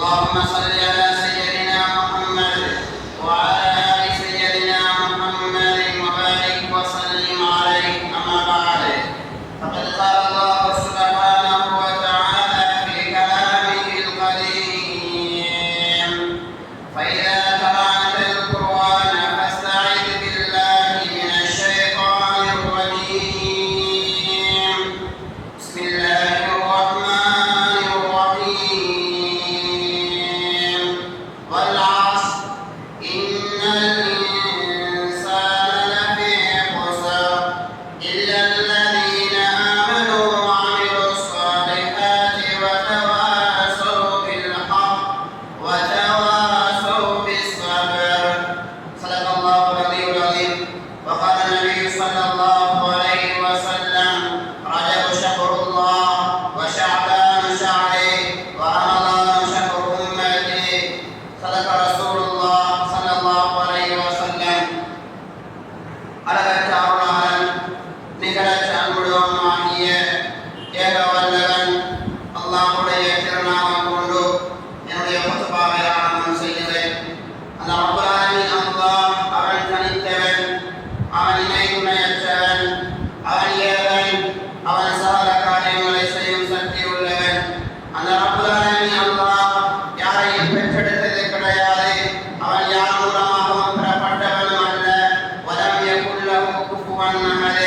اللهم صل على سيدنا محمد وعلى آل سيدنا محمد وبارك وسلم عليه. أما بعد، فقد قال الله سبحانه وتعالى في كلامه القديم: فإذا قرأت القرآن فاستعذ بالله من الشيطان الرجيم. بسم الله الرحمن الرحيم. والعصر إن الإنسان لفي خسر إلا الذين آمنوا وعملوا الصالحات وتواصوا بالحق وتواصوا بالصبر. صدق الله العلي العظيم. وقال النبي صلى الله عليه وسلم: رجب شهر الله وشعبان شهره ورمضان شهر أمتي. صدق رسول الله صلى الله عليه وسلم. அளவற்ற அருளாளன் நிகரற்ற அன்புடையவனுமாகிய ஏக வல்லவன் அல்லாஹ்வுடைய திருநாமம் கொண்டு என்னுடைய குத்பாவை ஆரம்பம் செய்கிறேன். அந்த ரப்பல் ஆலமீன் அல்லாஹ் அவன் தனித்தவன், அவன் இணை துணையற்றவன், அவன் ஏகன், அவன் சகல காரியங்களை செய்யும் சக்தி உள்ளவன். அந்த ரப்பல் ஆலமீன் அல்லாஹ் யாரையும் பெற்றெடுத்தது கிடையாது. அவன் யார் மூலமாகவும் பெறப்பட்டவனும் அல்ல. வலம் யகுல் லஹு குஃபுவன் அஹத்.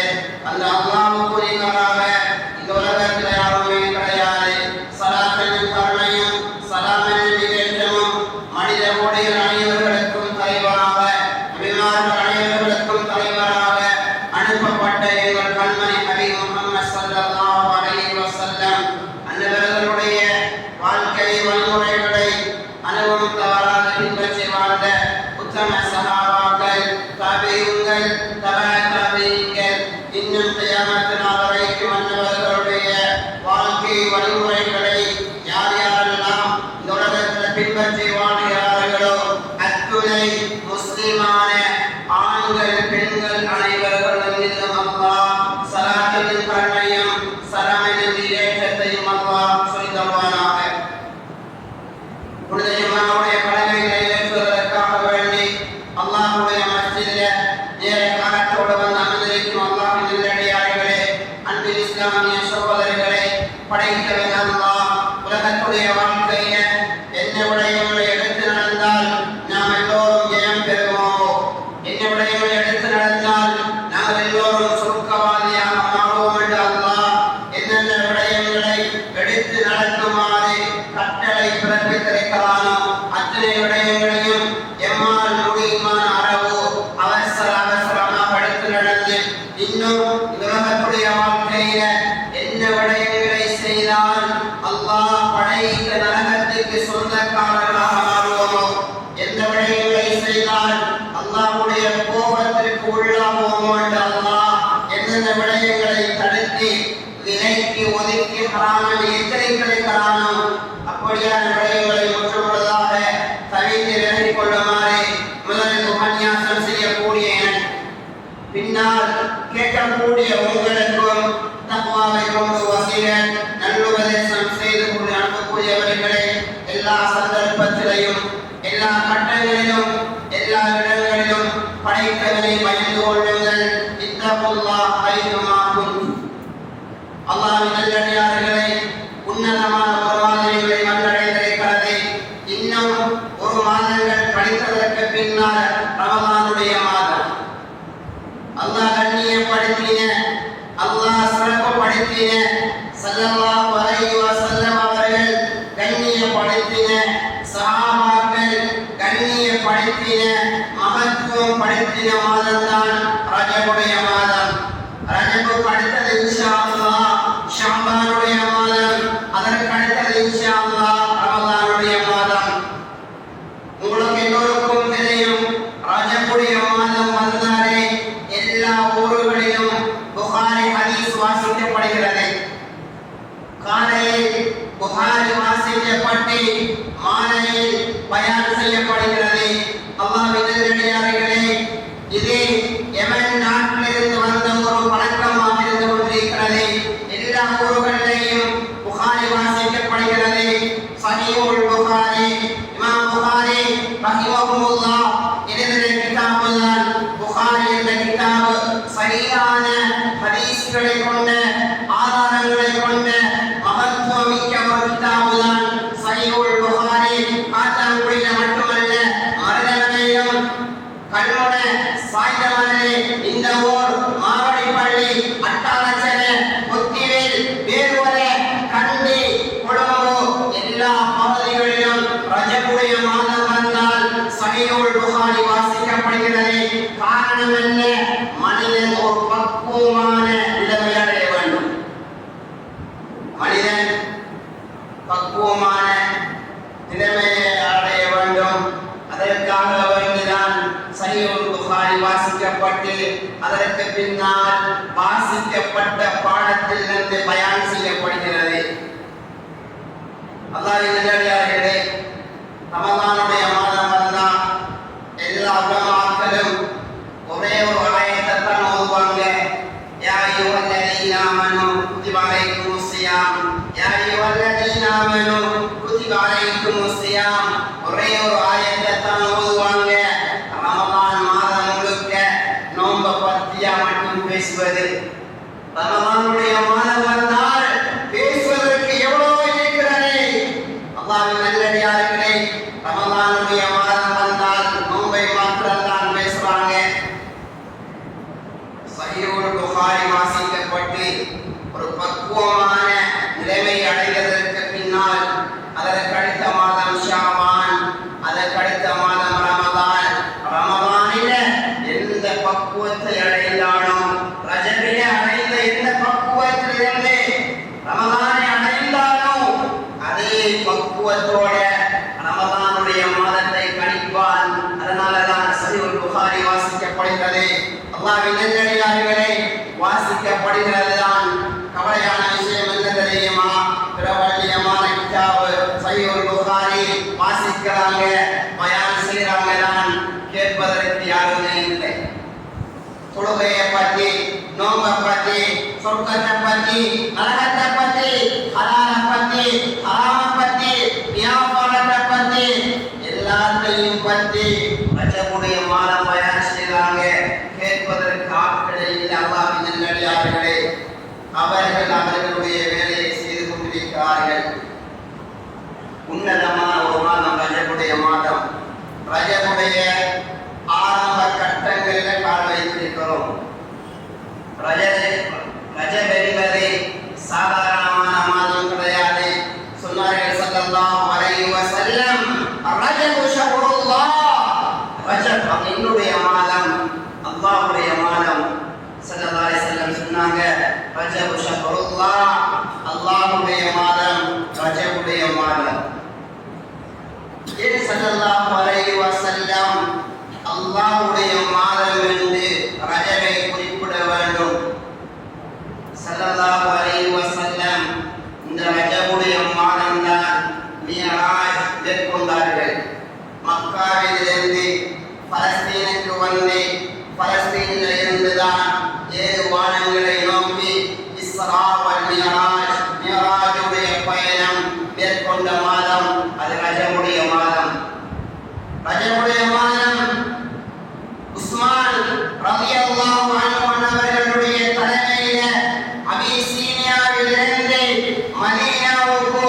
அந்த அல்லாஹ்வுக்கு நிகராக இந்த உலகத்தில் யாருமே கிடையாது. ஸலாத் என்னும் கருணையும் ஸலாம் என்னும் இதேற்றமும் மனித கோடிகள் அனைவர்களுக்கும் தலைவராக, நபிமார்கள் அனைவர்களுக்கும் தலைவராக அனுப்பப்பட்ட எங்கள் கண்மணி நபி முஹம்மது ஸல்லல்லாஹு அலைஹி வஸல்லம் அன்னவர்களுடைய வாழ்க்கை வழிமுறைகளை அனுபவம் தவறாத பின்பற்றி வாழ்ந்த உத்தம சஹாபாக்கள், தாபிஈன்கள், தபா தாபிஈன்கள், இன்னும் கியாமத் நாள் வரைக்கும் அன்னவர்களுடைய வாழ்க்கை வழிமுறைகளை யார் யாரெல்லாம் இந்த உலகத்தில் பின்பற்றி வாழ்கிறார்களோ அத்துணை முஸ்லிமான ஆண்கள் பெண்கள் அனைவர்களும் மீதும் அல்லாஹ் ஸலாத்தின் கருணையும் ஸலாமின் இதேற்றத்தையும் அல்லாஹ் சொல்லித்தருவானாக. புனித ஜும்ஆவுடைய கடமைகளை நிறைவேற்றுவதற்காக வேண்டி அல்லாஹ்வுடைய மஸ்ஜிதில் நேர காலத்தோடு வந்து அமர்ந்திருக்கும் அல்லாஹ்வின் நல்லடியார்களே, அன்பின் இஸ்லாமிய சகோதரர்களே, படைத்தவன் அல்லாஹ் உலகத்துடைய வாழ்க்கையில என்ன விடயங்களை எடுத்து நடந்தால் நாம் எல்லோரும் ஜெயம் பெறுவோம், என்ன விடயங்களை எடுத்து நடந்தால் நாம் எல்லோரும் சுருக்கவாதியாக மாறுவோம் என்று அல்லாஹ் என்னென்ன விடயங்களை எடுத்து நடத்துமாறு கட்டளை பிறப்பித்திருக்கிறானோ அத்தனை விடயங்களையும் எம்மால் முடியுமான அளவு அவசரமாக எடுத்து நடந்து இன்னும் உலகத்துடைய வாழ்க்கையில என்ன விடயங்களை செய்தால் அல்லாஹ் படைத்த நரகத்துக்கு சொந்தக்காரர்களாக மாறுவோமோ, எந்த விடயங்களை செய்தால் அல்லாஹ்வுடைய கோபத்திற்கு உள்ளாவோமோ என்று அல்லாஹ் என்னென்ன விடயங்களை தடுத்து விலைக்கு ஒதுக்கி ஹராமில் எச்சரிக்கிறானோ அப்படியான விடயங்களை முற்றுமுழுதாக தவிர்த்து விலகிக் கொள்ளுமாறு முதலில் உபன்யாசம் செய்யக்கூடிய பின்னால் கேட்கக்கூடிய உங்களுக்கும் தக்வாவை கொண்டு வசிய நல்லுபதேசம் செய்து கொண்டு அனுப்பக்கூடியவர்களே, எல்லா சந்தர்ப்பத்திலையும் எல்லா கட்டங்களிலும் எல்லா இடங்களிலும் படைத்தவனை பயந்து கொள்ளுங்கள். இத்தகுல்லாஹ் ஐதுமா குன்தும். அல்லாஹ்வின் நல்லடியார்களே, உன்னதமான ஒரு மாதிரிகளை வந்தடைந்திருக்கிறது. இன்னும் ஒரு மாதங்கள் கழித்ததற்கு பின்னால் ரமலானுடைய மாதம். அல்லாஹ் கண்ணியப்படுத்தின, அல்லாஹ் சிறப்புப்படுத்தின, ஸல்லல்லாஹு அலைஹி வஸல்லம் அவர்கள் கண்ணியப்படுத்தின, சஹாபாக்கள் கண்ணியப்படுத்தின, மகத்துவம் படுத்தின மாதம்தான் ரஜபுடைய மாதம். ரஜபுக்கு அடுத்தது இன்ஷா அல்லாஹ் ஷஅபானுடைய மாதம், அதற்கு அடுத்தது இன்ஷா அல்லாஹ் ரமலானுடைய மாதம். உங்களுக்கு எல்லோருக்கும் தெரியும், ரஜபுடைய மாதம் வந்தாலே எல்லா ஊர்களிலும் புகாரி ஹதீஸ் வாசிக்கப்படுகிறது. காலையில் புகாரி வாசிக்கப்பட்டு மாலையில் பயான் செய்யப்படுகிறது. அல்லாஹ்வின் நல்லடியார்களே, இது யமன் நாட்டிலிருந்து வந்த ஒரு பழக்கமாக இருந்து கொண்டிருக்கிறது. எல்லா ஊர்களிலேயும் புகாரி வாசிக்கப்படுகிறது. சஹீஹுல் புகாரி. இமாம் புகாரி ரஹிமஹுல்லாஹ் எழுதிய கிதாபுதான் புகாரி என்ற கிதாபு. சஹீஹான ஹதீஸ்களை கொண்ட ஆதாரங்களை கொண்ட மகத்துவமிக்க ஒரு கிதாபுதான் சஹீஹுல் புகாரி. காத்தாங்குடியில மட்டுமல்ல, மருதவனையிலும் கண்முட சாய்ந்தமலை இந்த ஊர் மாவடிப்பள்ளி அட்டாளச்சர புத்திவேல் வேறுவர கண்டி கொழும்பு எல்லா பகுதிகளிலும் ரஜபுடைய மாதம் வந்தால் சஹீஹுல் புகாரி வாசிக்கப்படுகிறது. காரணம் என்ன? மனிதன் ஒரு பக்குவமான நிலைமை அடைய வேண்டும். மனிதன் பக்குவமான நிலைமையை அடைய வேண்டும். அதற்காக வேண்டிதான் சஹீஹுல் புகாரி வாசிக்கப்பட்டு அதற்கு பின்னால் வாசிக்கப்பட்ட பாடத்திலிருந்து பயான் செய்யப்படுகிறது. அல்லாஹ்வின் நல்லடியார்களே, ரமலானுடைய மாதம் வந்தால் எல்லா உலமாக்களும் ஒரே ஒரு ஆயத்தை தான் ஓதுவாங்க. யா அய்யுஹல்லதீன ஆமனூ குதிப அலைக்குமுஸ் ஸியாம், யா அய்யுஹல்லதீன ஆமனூ குதிப அலைக்குமுஸ் ஸியாம். ஒரே ஒரு ஆயத்தை தான் ஓதுவாங்க. ரமலான் மாதம் முழுக்க நோன்பை பற்றியா மட்டும் பேசுவது. ரமலானுடைய மாதம் வந்தால் பேசுவதற்கு எவ்வளவு இருக்கிறது. அல்லாஹ்வின் நல்லடியார்களே, ரமலானுடைய மாதம் வந்தால் நோன்பை மாத்திரம் தான் பேசுறாங்க. சஹீஹுல் புகாரி வாசிக்கப்பட்டு ஒரு பக்குவமான நிலைமை அடைவதற்கு பின்னால் அதற்கு அடுத்த மாதம் ஷாபான், அதற்கு அடுத்த மாதம் ரமதான். ரமதானில எந்த பக்குவத்தை அடைந்தானோ, ரஜபிலே அடைந்த எந்த பக்குவத்திலிருந்து ரமதானை அடைந்தானோ அதே பக்குவத்தோட ரமதானுடைய மாதத்தை கணிப்பான். அதனாலதான் சஹீஹுல் புகாரி வாசிக்கப்படுகிறது. அல்லாஹ்வின் நல்லடியார்களே, வாசிக்கப்படுகிறதுதான். கவலையான விஷயம் என்ன தெரியுமா? பிரபல்யமான கிதாபு சஹீஹுல் புகாரி வாசிக்கிறாங்க, பயான் செய்றாங்க தான், கேட்பதற்கு யாருமே இல்லை. தொழுகையை பற்றி, நோன்பை பற்றி, சொர்க்கத்தை பற்றி, நரகத்தை பற்றி, ஹலாலை பற்றி, ஹராமை பற்றி, வியாபாரத்தை பற்றி, எல்லாத்தையும் பற்றி ரஜபுடைய மாதம் பயான் செய்றாங்க. கேட்பதற்கு ஆட்களே இல்லை. அல்லாஹ்வின் நல்லடியார்களே, அவர்கள் அவர்களுடைய வேலையை செய்து கொண்டிருக்கிறார்கள். உன்னதமான ஒரு மாதம் ரஜபுடைய மாதம். ரஜபுடைய ஆரம்ப கட்டங்களில் கால் வைத்திருக்கிறோம். ரஜப் என்பது சாதாரணமான மாதம் கிடையாது. சொன்னார்கள் ஸல்லல்லாஹு அலைஹி வஸல்லம், ரஜபு ஷஹ்ருல்லாஹ், ரஜப் என்னுடைய மாதம், அல்லாஹ்வுடைய மாதம். ஸல்லல்லாஹு அலைஹி வஸல்லம் சொன்னாங்க, ரஜபு ஷஹ்ருல்லாஹ், அல்லாஹ்வுடைய மாதம், ரஜபுடைய மாதம். ஸல்லல்லாஹு அலைஹி வஸல்லம் அல்லாஹ்வுடைய மாதம் என்று ரஜபை குறிப்பிட வேண்டும். ஸல்லல்லாஹு அலைஹி வஸல்லம் இந்த ரஜபுடைய மாதம் தான் மிஅராஜ் மேற்கொண்டார்கள். மக்காவிலிருந்து பலஸ்தீனுக்கு வந்து பலஸ்தீனில் இருந்துதான் 7 வானங்களை நோக்கி இஸ்ரா வல் மிஅராஜ், மிஅராஜுடைய பயணம் மேற்கொண்ட மாதம் அது ரஜபுடைய மாதம். ரஜபுடைய மாதம் உஸ்மான் ரலியல்லாஹு அன்ஹு அவர்களுடைய தலைமையில அபிசீனியாவிலிருந்து மதீனாவுக்கு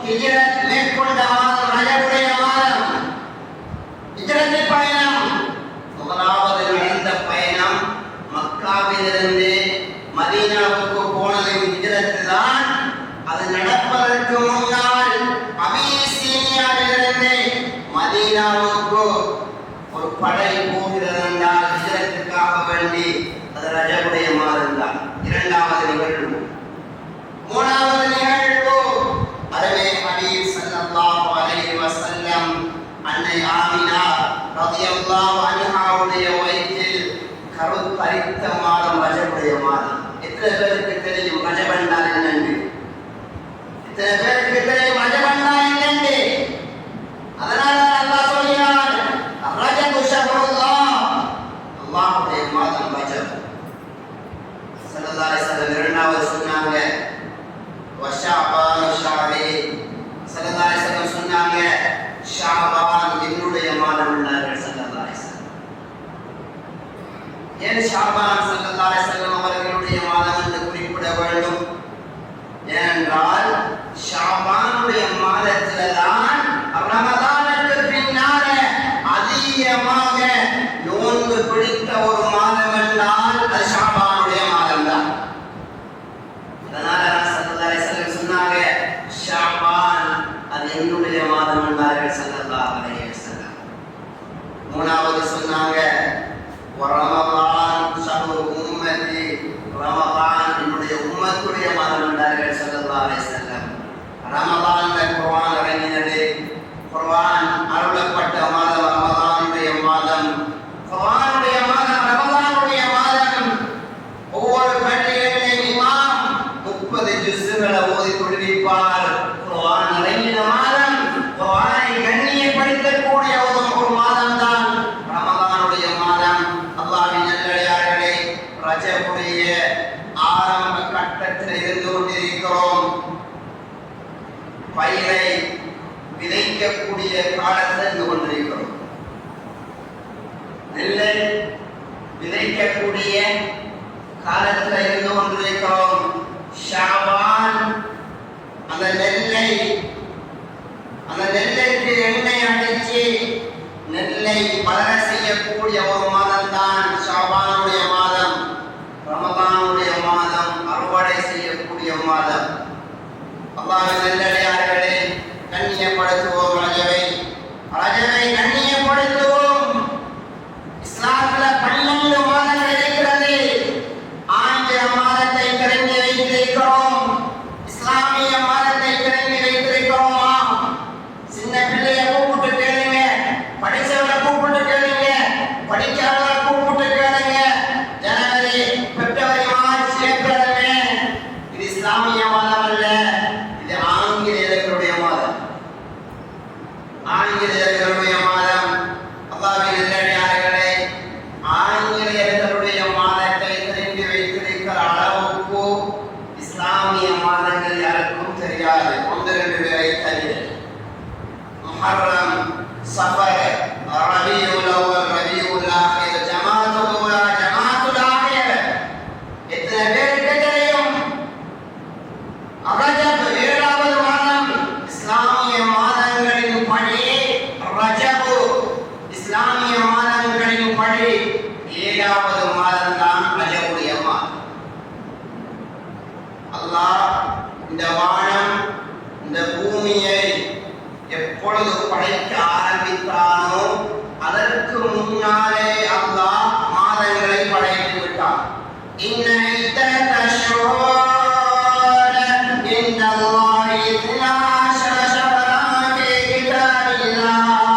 ஹிஜ்ரத் மேற்கொண்ட மாதம் ரஜபுடைய மாதம். ஹிஜ்ரத் பயணம் முதலாவது நடந்த பயணம் மக்காவிலிருந்து மதீனாவுக்கு போனது ஹிஜ்ரத் தான். அது நடப்பதற்கு முன்னால் அபிசீனியாவிலிருந்து மதீனாவுக்கு ஒரு படை போகிறது என்றால் ஹிஜ்ரத்துக்காக வேண்டி அது ரஜபுடைய மாதம் தான். இரண்டாவது நிகழ்வு. மூணாவது நிகழ்வு அருமை ஹபீப் ஸல்லல்லாஹு அலைஹி வஸல்லம் அன்னை ஆமினா ரலியல்லாஹு அன்ஹாவுடைய வயிற்றில் கருத்தரித்த மாதம் ரஜபுடைய மாதம். எத்தனை பேருக்கு தெரியும் ரஜப் என்றால் என்னன்னு? எத்தனை பேருக்கு தெரியும் ரஜப் என்றால் என்னன்னு? அதனால அல்லாஹ் சொல்கிறார், ரஜபு ஷஹ்ருல்லாஹ், அல்லாஹ்வுடைய மாதம் ரஜப். ஸல்லல்லாஹு அலைஹி வஸல்லம் இரண்டாவது சொன்னாங்க, வ ஷஅபான் ஷஹ்ரி. ஸல்லல்லாஹு அலைஹி வஸல்லம் ஷாபான் என்னுடைய மாதம் என்றார்கள் ஸல்லல்லாஹு அலைஹி வஸல்லம். ஏன் ஷாபான் ஸல்லல்லாஹு அலைஹி வஸல்லம் அவர்களுடைய மாதம் என்று குறிப்பிட வேண்டும்? ஏனென்றால் ஷாபானுடைய மாதத்தில் தான் ரமதானுக்கு பின்னால அதிகமாக நோன்பு பிடித்த ஒரு மாதம் என்றால் அது ஷாபானுடைய மாதம் தான். அதனால ஸல்லல்லாஹு அலைஹி வஸல்லம் சொன்னாங்க, ஷாபான் அது என்னுடைய மாதம் என்றார்கள் ஸல்லல்லாஹு அலைஹி வஸல்லம். மூணாவது சொன்னாங்க, ரமதான் ஷஹ்ரு உம்மதி, ரமதான் என்னுடைய உம்மத்துடைய மாதம் என்றார்கள் ஸல்லல்லாஹு அலைஹி வஸல்லம். ரமதான்ல குர்ஆன் இறங்கினது, குர்ஆன் அருளப்பட்ட மாதம் ரமதானுடைய மாதம். குர்ஆனுடைய மாதம் ரமதானுடைய மாதம். ஒவ்வொரு பள்ளிகளிலும் இமாம் 30 ஜுஸ்களை ஓதி கொண்டிருப்பார். குர்ஆன் இறங்கின மாதம், குர்ஆனை கண்ணியப்படுத்தக்கூடிய ஒரு மாதம் தான் ரமதானுடைய மாதம். அல்லாஹ்வின் நல்லடியார்களே, ரஜபுடைய ஆரம்ப கட்டத்தில் இருந்து கொண்டிருக்கிறோம். பயிரை விதைக்கக்கூடிய காலத்தில் இருந்து கொண்டிருக்கிறோம். நெல்லை விதைக்கக்கூடிய காலத்தில் இருந்து கொண்டிருக்கிறோம். ஷாபான் அந்த நெல்லைக்கு எண்ணெய் அடிச்சு நெல்லை வளர செய்யக்கூடிய ஒரு மாதம் தான் ஷாபானுடைய மாதம். ரமதானுடைய மாதம் அறுவடை செய்யக்கூடிய மாதம். அல்லாஹ்வின் நல்லடியார்களே, கண்ணியப்படுத்துவோம் ரஜபை கண்ணியப்படுத்துவோம். இஸ்லாத்துல 12 மாதங்கள் இருக்கிறது. ஆங்கில மாதத்தை திறந்து வைத்திருக்கிறோம், இஸ்லாமிய மாதத்தை திறந்து வைத்திருக்கிறோமா? சின்ன பிள்ளைய கூப்பிட்டு கேளுங்க, படிச்சவங்களை கூப்பிட்டு கேளுங்க, படிக்காதவங்களை கூப்பிட்டு கேளுங்க. ஜனவரி பிப்ரவரி மார்ச் ஏப்ரல் இது இஸ்லாமிய மாதம் அல்ல, இது ஆங்கிலேயர்களுடைய மாதம். ஆங்கிலேயர்களுடைய மாதம். அல்லாஹ்வின் நல்லடியார்களே, ஆங்கிலேயர்களுடைய மாதத்தை தெரிந்து வைத்திருக்கிற அளவுக்கு இஸ்லாமிய மாதங்கள் யாருக்கும் தெரியாது. 1-2 பேரை தவிர. முஹர்ரம், சஃபர், ரபியுல் அவ்வல், ரபியுல் ஆகிர், ஜமாத்துல் ஊலா, ஜமாத்துல் ஆகிர். எத்தனை பேருக்கு தெரியும்? ரஜப் 7வது மாதம். இஸ்லாமிய மாதங்களின் படி ரஜப், இஸ்லாமிய மாதங்களின் படி 7வது மாதம் தான் ரஜபுடைய மாதம். அல்லாஹ் இந்த வானம் இந்த பூமியை எப்பொழுது படைக்க ஆரம்பித்தானோ அதற்கு முன்னாலே அல்லாஹ் மாதங்களை படைத்து விட்டான். இன்ன இத்தன ஷுரூர இன்தல்லாஹி 12 ஷஹரன் ஃபீ கிதாபில்லாஹ்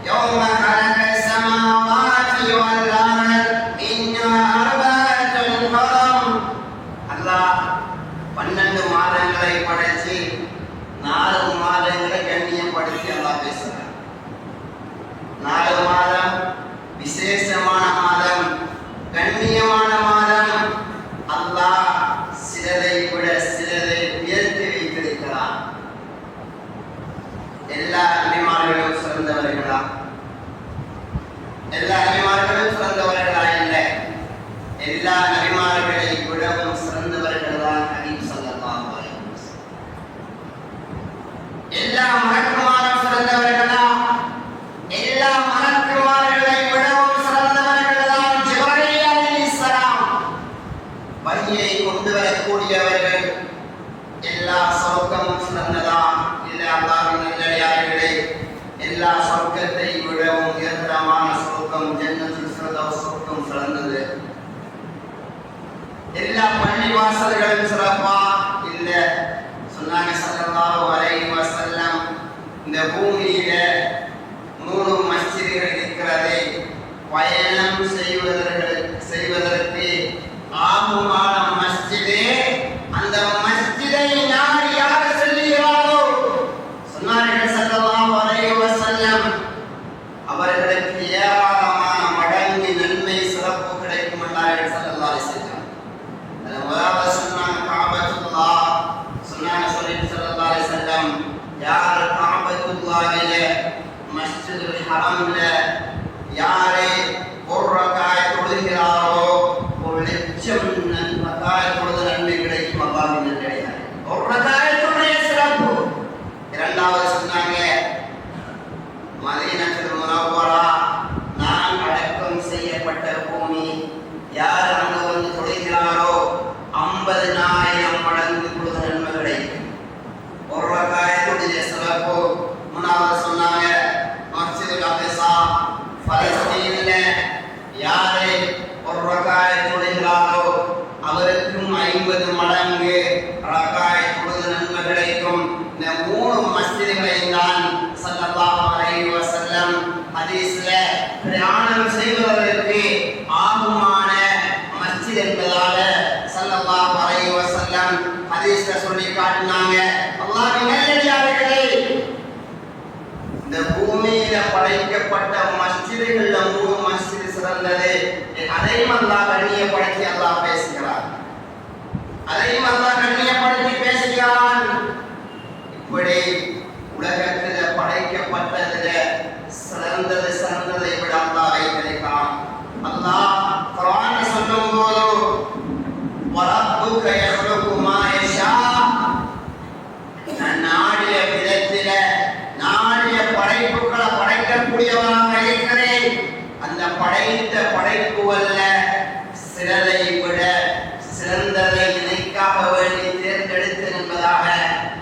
யௌம خلق السماوات والأرض منها 4 ஹுரம். அல்லாஹ் 12 மாதங்களை படைச்சு 4 மாதங்களை கண்ணியப்படுத்தி அல்லாஹ் பேசுறார். 4 மாதம் விசேஷமான மாதம், கண்ணியமான மாதம். அல்லாஹ் சிலரை விட சிலரை உயர்த்தி வைத்திருக்கிறார். எல்லா நபிமார்களும் சிறந்தவர்களா? எல்லா நபிமார்களும் சிறந்தவர்களா? இல்லை. எல்லா நபிமார்களை விடவும் சிறந்தவர்கள் தான் ஹபீப் ஸல்லல்லாஹு அலைஹி வஸல்லம். எல்லா மலக்குமாரும் சிறந்தவர்களா? எல்லா மலக்குமார்களை விடவும் சிறந்தவர்கள் தான் ஜிப்ரீல் அலைஹிஸ்ஸலாம். வஹியை கொண்டு வரக்கூடியவர்கள். எல்லா சொர்க்கமும் சிறந்ததா? இல்லை. அல்லாஹ்வின் நல்லடியார்களே, எல்லா சொர்க்கத்தை விடவும் உயர்தரமான சொர்க்கம் ஜன்னத்துல் ஃபிர்தௌஸ் சொர்க்கம் சிறந்தது. எல்லா பள்ளிவாசல்களும் சிறப்பா? இல்லை. சொன்னாங்க ஸல்லல்லாஹு அலைஹி வஸல்லம், இந்த பூமியில 3 மஸ்ஜிதுகள் இருக்கிறது. பயணம் செய்வதற்கு ஆகுமான மஸ்ஜிது அந்த மஸ்ஜிதை நாடி யார் செல்கிறாரோ சொன்னார்கள் ஸல்லல்லாஹு அலைஹி வஸல்லம், அவர்களுக்கு ஏராளமான மடங்கு நன்மை சிறப்பு கிடைக்கும் என்றார்கள் ஸல்லல்லாஹு அலைஹி வஸல்லம். முதலாவது சொன்னாங்க காபத்துல்லாஹ். சொன்னாங்க ஸல்லல்லாஹு அலைஹி வஸல்லம், யார் காபத்துல்லாஹை ஹரம்ல யாரே ஒரு ரக்காய் தொழுகிறாரோ 1,00,000 ரக்காய் தொழுத நன்மை கிடைக்கும். அல்லாஹ்வின் கிடையாது ஒரு ரக்காயத்துடைய சிறப்பு. இரண்டாவது சொன்னாங்க மதீனத்துல் முனவ்வரா நான் அடக்கம் செய்யப்பட்ட பூமி, யார் அங்கு வந்து தொழுகிறாரோ 50,000 மடங்கு தொழுத நன்மை கிடைக்கும். ஒரு ரக்காயத்துடைய சிறப்பு. மூணாவது சொன்னாங்க மஸ்ஜிதுல் அக்ஸா பலஸ்தீன்ல யாரே ஒரு ரக்காயத் தொழுகிறாரோ அவருக்கும் 50 மடங்கு ரக்காயத் தொழுத நன்மை கிடைக்கும். இந்த 3 மஸ்ஜிதுகளையும் தான் ஸல்லல்லாஹு அலைஹி வஸல்லம் ஹதீஸ்ல பிரயாணம் செய்வதற்கு ஆகுமான மஸ்ஜித் என்பதாக ஸல்லல்லாஹு அலைஹி வஸல்லம் ஹதீஸ்ல சொல்லி காட்டினாங்க. அல்லாஹ்வின் நல்லடியார்களே, இந்த பூமியில படைக்கப்பட்ட மஸ்ஜிதுகள்ல 3 மஸ்ஜித் சிறந்தது. அதையும் அல்லாஹ் கண்ணியப்படுத்தி அல்லாஹ் பேசுகிறார். அதையும் அல்லாஹ் கண்ணியப்படுத்தி பேசுகிறான். இப்படி உலகத்தில் படைக்கப்பட்டதில் சிறந்ததை விட அல்லாஹ் வைத்திருக்கிறான். அல்லாஹ் குர்ஆன்ல சொல்லும்போது வரப்புக யஹ்லுகு மா யஷா, நாடிய விதத்தில நாடிய படைப்புகளை படைக்கக்கூடியவனாக இருக்கிறேன். அந்த படைத்த படைப்புகள்ல சிறதை விட சிறந்ததை இணைக்காக வேண்டி தேர்ந்தெடுத்து என்பதாக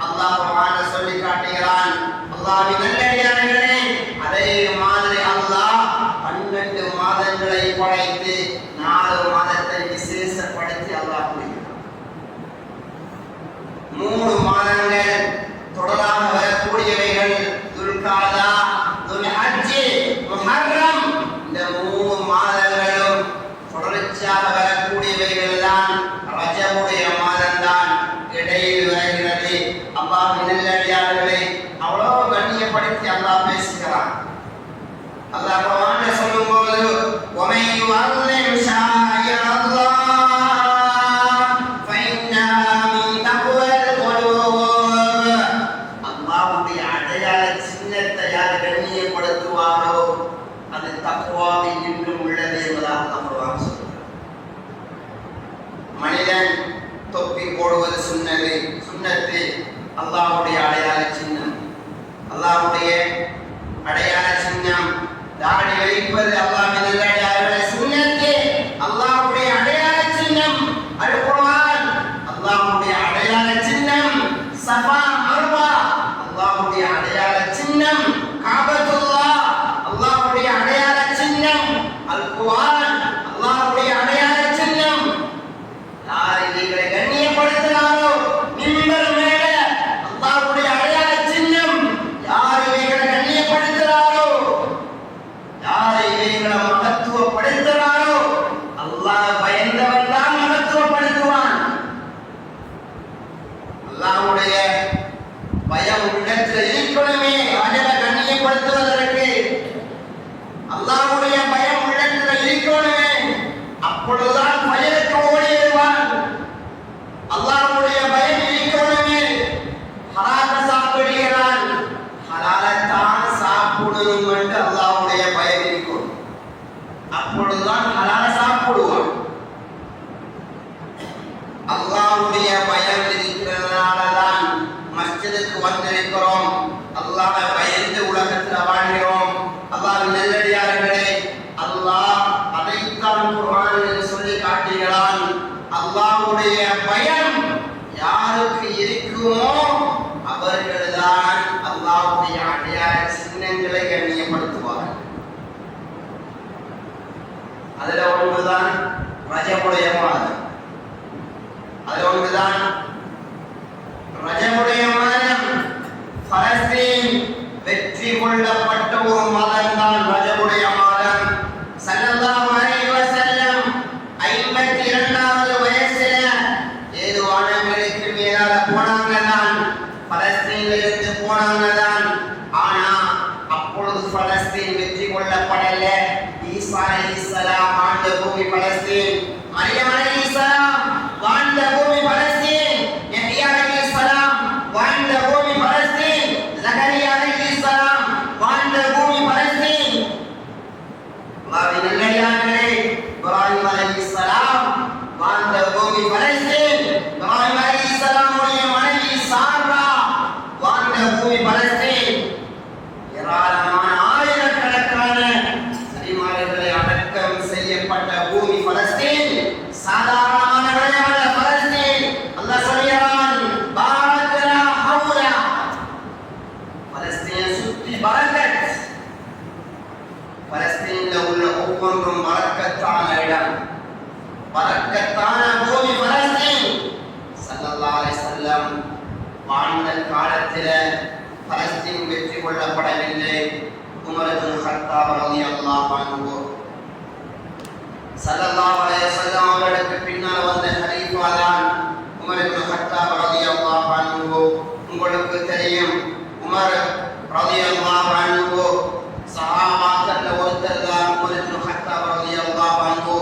அல்லாஹ் குர்ஆன்ல சொல்லி காட்டுகிறான். அல்லாஹ்வின் நல்லடியார்களே, அதே மாதிரி அல்லாஹ் 12 மாதங்களை படைத்து 4 மாதத்தை விசேஷப்படுத்தி அல்லாஹ் கூறுகிறான். 3 மாதங்கள் தொடராக வரக்கூடியவைகள் துல்காதா, துல்ஹஜ், முஹர்ரம். இந்த 3 மாதங்களும் தொடர்ச்சியாக வரக்கூடியவைகள் தான். ரஜபுடைய மாதம் தான் இடையில் வருகிறது. அல்லாஹ்வின் நல்லடியார்களே, அவ்வளவு கண்ணியப்படுத்தி அல்லாஹ் பேசுகிறான். அல்லாஹ் குர்ஆன்ல சொல்லும்போது وَمَن يُعَظِّمْ شَعَائِرَ اللَّهِ فَإِنَّهَا مِن تَقْوَى الْقُلُوبِ. அல்லாஹ்வுடைய அடையாள சின்னத்தை யார் கண்ணியப்படுத்துவாரோ அது தக்வாவில் இன்னும் உள்ளது என்பதாக அல்லாஹ் குர்ஆன் சொல்கிறார். மனிதன் தொப்பி போடுவது சுன்னத்து, அல்லாஹ்வுடைய அடையாள சின்னம். அல்லாஹ்வுடைய அடையாள சின்னம். தாடி வைப்பது அல்லாஹ்வின் நல்லடியார்களே சுன்னத்து. அல்லாஹ்வுடைய அடையாள சின்னம் அல் குர்ஆன். அல்லாஹ்வுடைய அடையாள சின்னம் சஃபா மர்வா. அல்லாஹ்வுடைய அடையாள சின்னம் காபத்துல்லாஹ். அல்லாஹ்வுடைய அடையாள சின்னம் அல் குர்ஆன். அல்லாஹ்வுடைய அடையாள சின்னம். யார் இவைகளை கண்ணியப்படுத்துகிறாரோ மிம்பர் மேல அல்லாஹ்வுடைய அடையாள சின்னம். யார் இவைகளை கண்ணியப்படுத்துகிறாரோ, யார் இவைகளை மகத்துவப்படுத்துகிறாரோ அல்லாஹ் பயந்தவன் தான் மகத்துவப்படுத்துவான். அல்லாஹ்வுடைய பயம் உள்ளத்தில் இருக்கணுமே ராஜனை கண்ணியப்படுத்துவதற்கு. அல்லாஹ்வுடைய பயம் உள்ளத்தில் இருக்கணுமே, அப்பொழுதுதான் பயனுக்கு ஓடிடுவான். அல்லாஹ்வுடைய பயம் இருக்கணுமே. ஹலால சாப்பிடுகிறான், ஹலாலத்தான் சாப்பிடணும் என்று அல்லாஹ்வுடைய பயம் இருக்கும். அப்பொழுதுதான் ஹலால சாப்பிடுவான். அல்லாஹ்வுடைய பயம் இருக்கிறதுனாலதான் மஸ்ஜிதுக்கு வந்திருக்கிறோம். அல்லாஹ்வை பயந்து உலகத்தில் வாழ்கிறோம். அல்லாஹ்வின் நல்லடியார்களே, அல்லாஹ் அதைத்தான் குர்ஆனில் சொல்லி காட்டுகிறான். அல்லாஹ்வுடைய பயம் யாருக்கு இருக்குமோ அவர்கள்தான் அல்லாஹ்வுடைய அடையாள சின்னங்களை கண்ணியப்படுத்துவார்கள். அதுல ஒன்றுதான் ரஜபுடைய மாதம். அதுல ஒன்றுதான் ரஜபுடைய மாதம். பலஸ்தீன் வெற்றி கொள்ளப்பட்ட ஒரு மாதம் தான் ரஜபுடைய மாதம். ஸல்லல்லாஹு அலைஹி வஸல்லம் 52வது வயசுல ஏதோ ஆண்டுகளுக்கு மேலால போனாங்க தான், பலஸ்தீன்ல இருந்து போனாங்க தான். ஆனா அப்பொழுது பலஸ்தீன் வெற்றி கொள்ளப்படல. ஈசா அலைஹிஸ்ஸலாம் வாழ்ந்த பூமி பலஸ்தீன், மரியம் அலைஹிஸ்ஸலாம் வாழ்ந்த பூமி பலஸ்தீன், யஹ்யா அலைஹிஸ்ஸலாம் வாழ்ந்த பூமி பலஸ்தீன், ஜகரியா அலைஹிஸ்ஸலாம் வாழ்ந்த பூமி பலஸ்தீன். ஏராளமான ஆயிரக்கணக்கான நபிமார்களை அடக்கம் செய்யப்பட்ட பூமி பலஸ்தீன். சாதாரணமான விடயமல்ல பலஸ்தீன். அல்லாஹ் சொல்கிறான், பாரக்கனா ஹவுலா, பலஸ்தீனை சுற்றி பரக்கத். பலஸ்தீன்ல உள்ள ஒவ்வொன்றும் பரக்கத்தான இடம், பரக்கத்தான பூமி பலஸ்தீன். ஸல்லல்லாஹு அலைஹி வஸல்லம் வாழ்ந்த காலத்தில் பலஸ்தீன் வெற்றி கொள்ளப்படவில்லை. உமர் இப்னு கத்தாப் ரலியல்லாஹு அன்ஹு ஸல்லல்லாஹு அலைஹி வஸல்லம் அவர்களுக்கு பின்னால் வந்த கலீஃபா தான் உமர் இப்னு கத்தாப் ரலியல்லாஹு அன்ஹு. உங்களுக்கு தெரியும், உமர் ரலியல்லாஹு அன்ஹு சஹாபாக்கள் ஒருத்தர் தான் உமர் இப்னு கத்தாப் ரலியல்லாஹு அன்ஹு.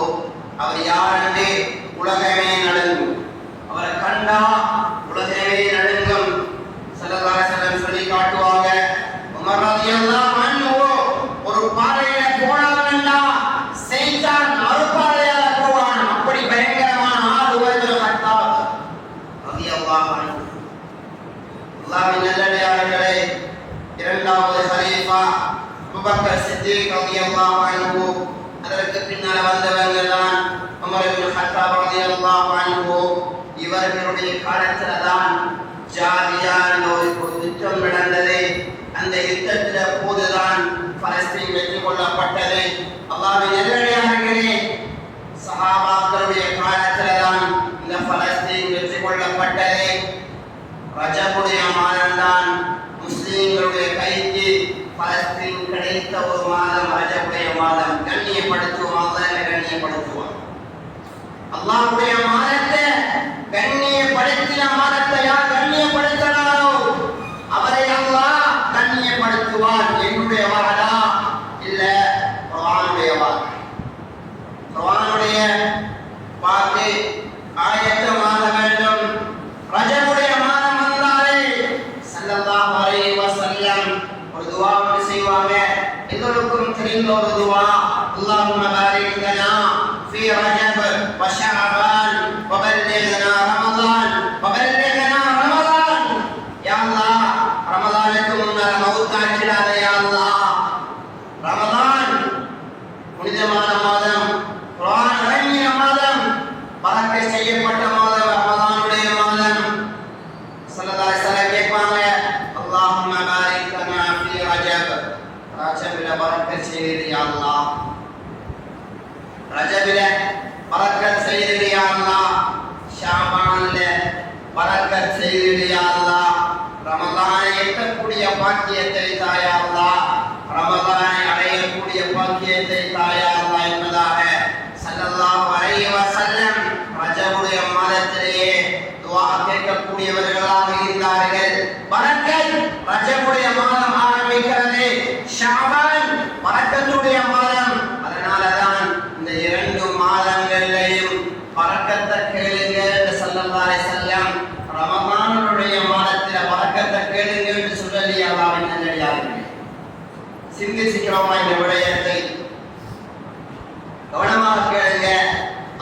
அவர் யார் என்று உலகமே நடுங்கும். அவரை கண்டா உலகமே நடுங்கும். ஸல்லல்லாஹு அலைஹி வஸல்லம் சொல்லி காட்டுவாங்க, உமர் ரலியல்லாஹு அன்ஹு ஒரு பாறையில போனாங்கன்னா சைத்தான் மறுபாறையால போவான். அப்படி பயங்கரமான ஆள் உமர் இப்னு கத்தாப் ரலியல்லாஹு அன்ஹு. அல்லாஹ்வின் நல்லடியார்களே, இரண்டாவது கலீஃபா அபூபக்கர் சித்திக் ரலியல்லாஹு அன்ஹு. அதற்கு பின்னால் வந்தவங்க தான் உமர் இப்னு கத்தாப் ரலியல்லாஹு அன்ஹு. இவர்களுடைய காலத்தில் தான் ஜாலியா ஒரு யுத்தம் நடந்தது. அந்த யுத்தத்தில் போதுதான் பலஸ்தீன் வெற்றி கொள்ளப்பட்டது. அல்லாஹ்வின் நல்லடியார்களே, சஹாபாக்களுடைய காலத்தில் தான் இந்த பலஸ்தீன் வெற்றி கொள்ளப்பட்டது. ரஜபுடைய மாதம் தான் முஸ்லிம்களுடைய கைக்கு பலஸ்தீன் கிடைத்த ஒரு மாதம். ரஜபுடைய மாதம் கண்ணியப்படுத்துவோம், கண்ணியப்படுத்துவோம். அல்லாஹ்வுடைய மாதத்தை கண்ணியப்படுத்தின மாதத்தை யார் கண்ணியப்படுத்தினாரோ அவரை அல்லாஹ் கண்ணியப்படுத்துவார். என்னுடைய வாதா இல்ல, குர்ஆனுடைய வாதா. குர்ஆனுடைய வாக்கு ஆயத்தமாக வேண்டும். ரஜபுடைய மாதம் வந்தாலே ஸல்லல்லாஹு அலைஹி வஸல்லம் ஒரு துஆ செய்வாங்க. எல்லோருக்கும் தெரிந்த ஒரு துஆ, அல்லாஹும்ம பாரிக் லனா ஃபீ ரஜப் வ ஷஅபான் வ பல்லிக்னா ரமதான் வ பல்லிக்னா ரமதான். யா அல்லாஹ், ரமதானுக்கு முன்னர் மௌத்தாக்கிடாத யா அல்லாஹ். ரமதான் புனிதமான மாதம், குர்ஆன் இறங்கிய மாதம், பரக்கத் செய்யப்பட்ட மாதம், ரமதானுடைய மாதம். ஸல்லல்லாஹு அலைஹி வஸல்லம் கேட்பாங்க, அல்லாஹும்ம பாரிக் லனா ஃபீ ரஜப், ரஜபில பரக்கத் செய்து யா அல்லாஹ். ரஜபில பரக்கத் செய்து யா அல்லாஹ். ஷாபான்ல பரக்கத் செய்து யா அல்லாஹ். ரமதானை எட்டக்கூடிய பாக்கியத்தை தாயா அல்லாஹ். ரமதானை அடையக்கூடிய பாக்கியத்தை தாயா அல்லாஹ் என்பதாக ஸல்லல்லாஹு அலைஹி வஸல்லம் ரஜபுடைய மாதத்திலேயே துஆ கேட்கக்கூடியவர்களாக இருந்தார்கள். பரக்கத் ரஜபுடைய மாதம் ஆரம்பிக்கிறது, ஷாபான் பரக்கத்துடைய மாதம். அதனாலதான் இந்த இரண்டு மாதங்களையும் பரக்கத்தை கேளுங்க என்று ஸல்லல்லாஹு அலைஹி வஸல்லம் ரமதானுடைய மாதத்தில் பரக்கத்தை கேளுங்க என்று சொல்லி அல்லாஹ்வின் நல்லடியார்களே, சிந்திக்கிறோமா இந்த விடயத்தை? கவனமாக கேளுங்க.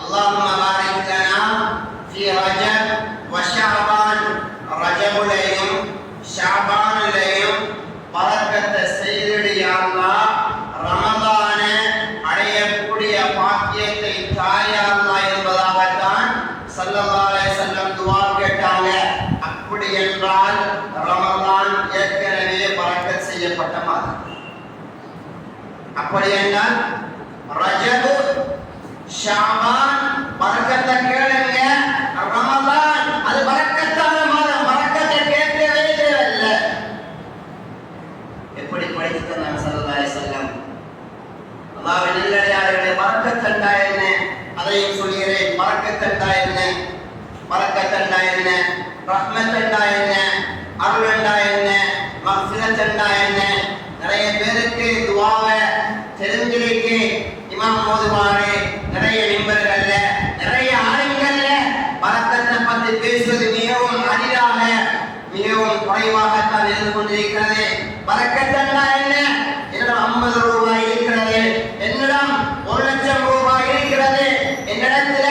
அல்லாஹும்ம பாரிக் லனா ஃபீ ரஜப் வ ஷஅபான், ரஜபுலையும் ஷஅபானிலையும் பரக்கத்தை செய்திடு யா அல்லாஹ். ரமதானை அடையக்கூடிய பாக்கியத்தை தாயா அல்லாஹ் என்பதாகத்தான் ஸல்லல்லாஹு அலைஹி வஸல்லம் துஆ கேட்டாங்க. அப்படி என்றால் ரமதான் ஏற்கனவே பரக்கத் செய்யப்பட்ட மாதம். அப்படி என்றால் ரஜப் ஷாபான் பரக்கத்தை கேளுங்க, ரமதான் அது பரக்கத்தான மாதம், பரக்கத்தை கேட்கவே தேவையில்லை. எப்படி படித்து தந்தாங்க ஸல்லல்லாஹு அலைஹி வஸல்லம்? அல்லாஹ்வின் நல்லடியார்களே, பரக்கத் என்றா என்ன அதையும் சொல்கிறேன். பரக்கத் என்றா என்ன? பரக்கத் என்றா என்ன? ரஹ்மத் என்றா என்ன? அருள் என்றா என்ன? மக்ஃபிரத் என்றா என்ன? நிறைய பேருக்கு துஆவை தெரிஞ்சிருக்கு. இமாம் மோதுவாரு நிறைய நிபுணர்கள்ல, நிறைய ஆளுங்கள்ல பரக்கத்தை பற்றி பேசுவது மிகவும் அரிதாக, மிகவும் குறைவாகத்தான் இருந்து கொண்டிருக்கிறது. பரக்கத் என்றா என்ன? என்னிடம் 50 ரூபாய் இருக்கிறது, என்னிடம் 1 லட்சம் ரூபாய் இருக்கிறது, என்னிடத்துல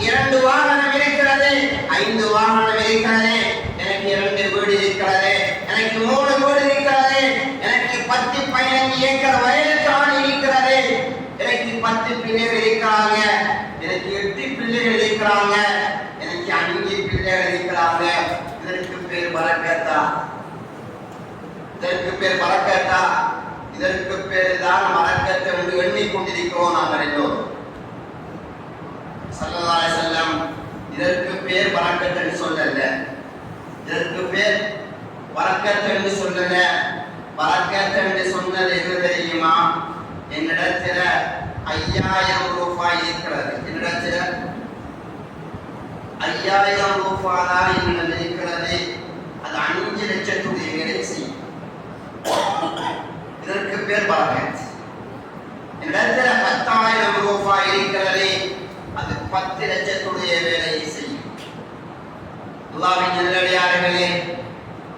2 வாகனம் இருக்கிறது, 5 வாகனம் இருக்கிறது, எனக்கு 2 வீடு இருக்கிறது, எனக்கு 3 வீடு இருக்கிறது, எனக்கு 10 இருக்கிறாங்க, எனக்கு 5 பிள்ளைகள் இருக்கிறாங்க. இதற்கு பேர் பரக்கத்தா? இதற்கு பேர் பரக்கத்தா? இதற்கு பேர் தான் பரக்கத் என்று எண்ணிக்கொண்டிருக்கிறோம் நாங்கள் எல்லோரும். ஸல்லல்லாஹு அலைஹி வஸல்லம் இதற்கு பேர் பரக்கத் என்று சொல்லல. இதற்கு பேர் பரக்கத் என்று சொல்லல. பரக்கத் என்று சொன்னது எது தெரியுமா? என்னிடத்துல 5000 ரூபாய் இருக்கிறது. என்னிடத்துல 5000 ரூபாய் தான் என்னிடம் இருக்கிறது. அது 5 லட்சத்துடைய வேலை செய்யும். இதற்கு பேர் பரக்கத். என்னிடத்துல 10,000 ரூபாய் இருக்கிறது. அது 10 லட்சத்துடைய வேலையை செய்யும். அல்லாஹ்வின் நல்லடியார்களே,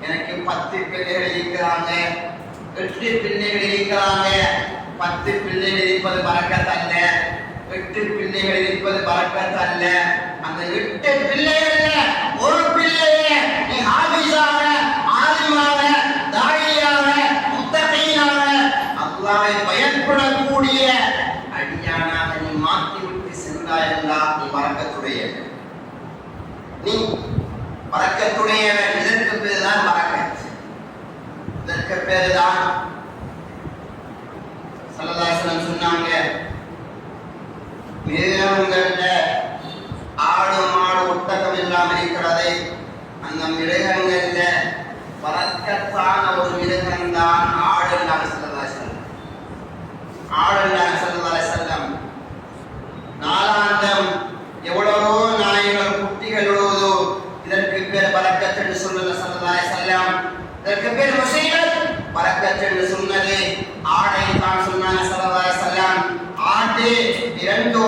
எனக்கு 10 பிள்ளைகள் இருக்கிறாங்க, 8 பிள்ளைகள் இருக்கிறாங்க. 10 பிள்ளைகள் இருப்பது பரக்கத் அல்ல, 8 பிள்ளைகள் இருப்பது பரக்கத் அல்ல. அந்த 8 பிள்ளைகள்ல ஒரு பிள்ளைய நீ ஹாஃபிஸாக, ஆலிமாக, தாயியாக, முத்தகீனாக, அல்லாஹ்வை பயப்படக்கூடிய அடியானாக நீ மாற்றிவிட்டு சென்றாயிருந்தால் நீ பரக்கத்துடையவன். நீ பரக்கத்துடையவன். இதற்கு பேருதான் பரக்கத். இதற்கு பேருதான் ஸல்லல்லாஹு அலைஹி வஸல்லம் சொன்னாங்க, மிருகங்கள்ல ஆடு மாடு ஒட்டகம் எல்லாம் இருக்கிறது. அந்த மிருகங்கள்ல பரக்கத்தான ஒரு மிருகம்தான் ஆடு. ஸல்லல்லாஹு அலைஹி வஸல்லம் ஆடு. ஸல்லல்லாஹு அலைஹி வஸல்லம் நாளாந்தம் எவ்வளவோ நாய்கள் குட்டிகள் விடுவதோ இதற்கு பேர் பரக்கத் என்று சொன்னது ஸல்லல்லாஹு அலைஹி வஸல்லம். இதற்கு பேர் முஸீபத். பரக்கத் என்று சொன்னது ஆடை தான் சொன்னாங்க ஸல்லல்லாஹு அலைஹி வஸல்லம். ஆடு 2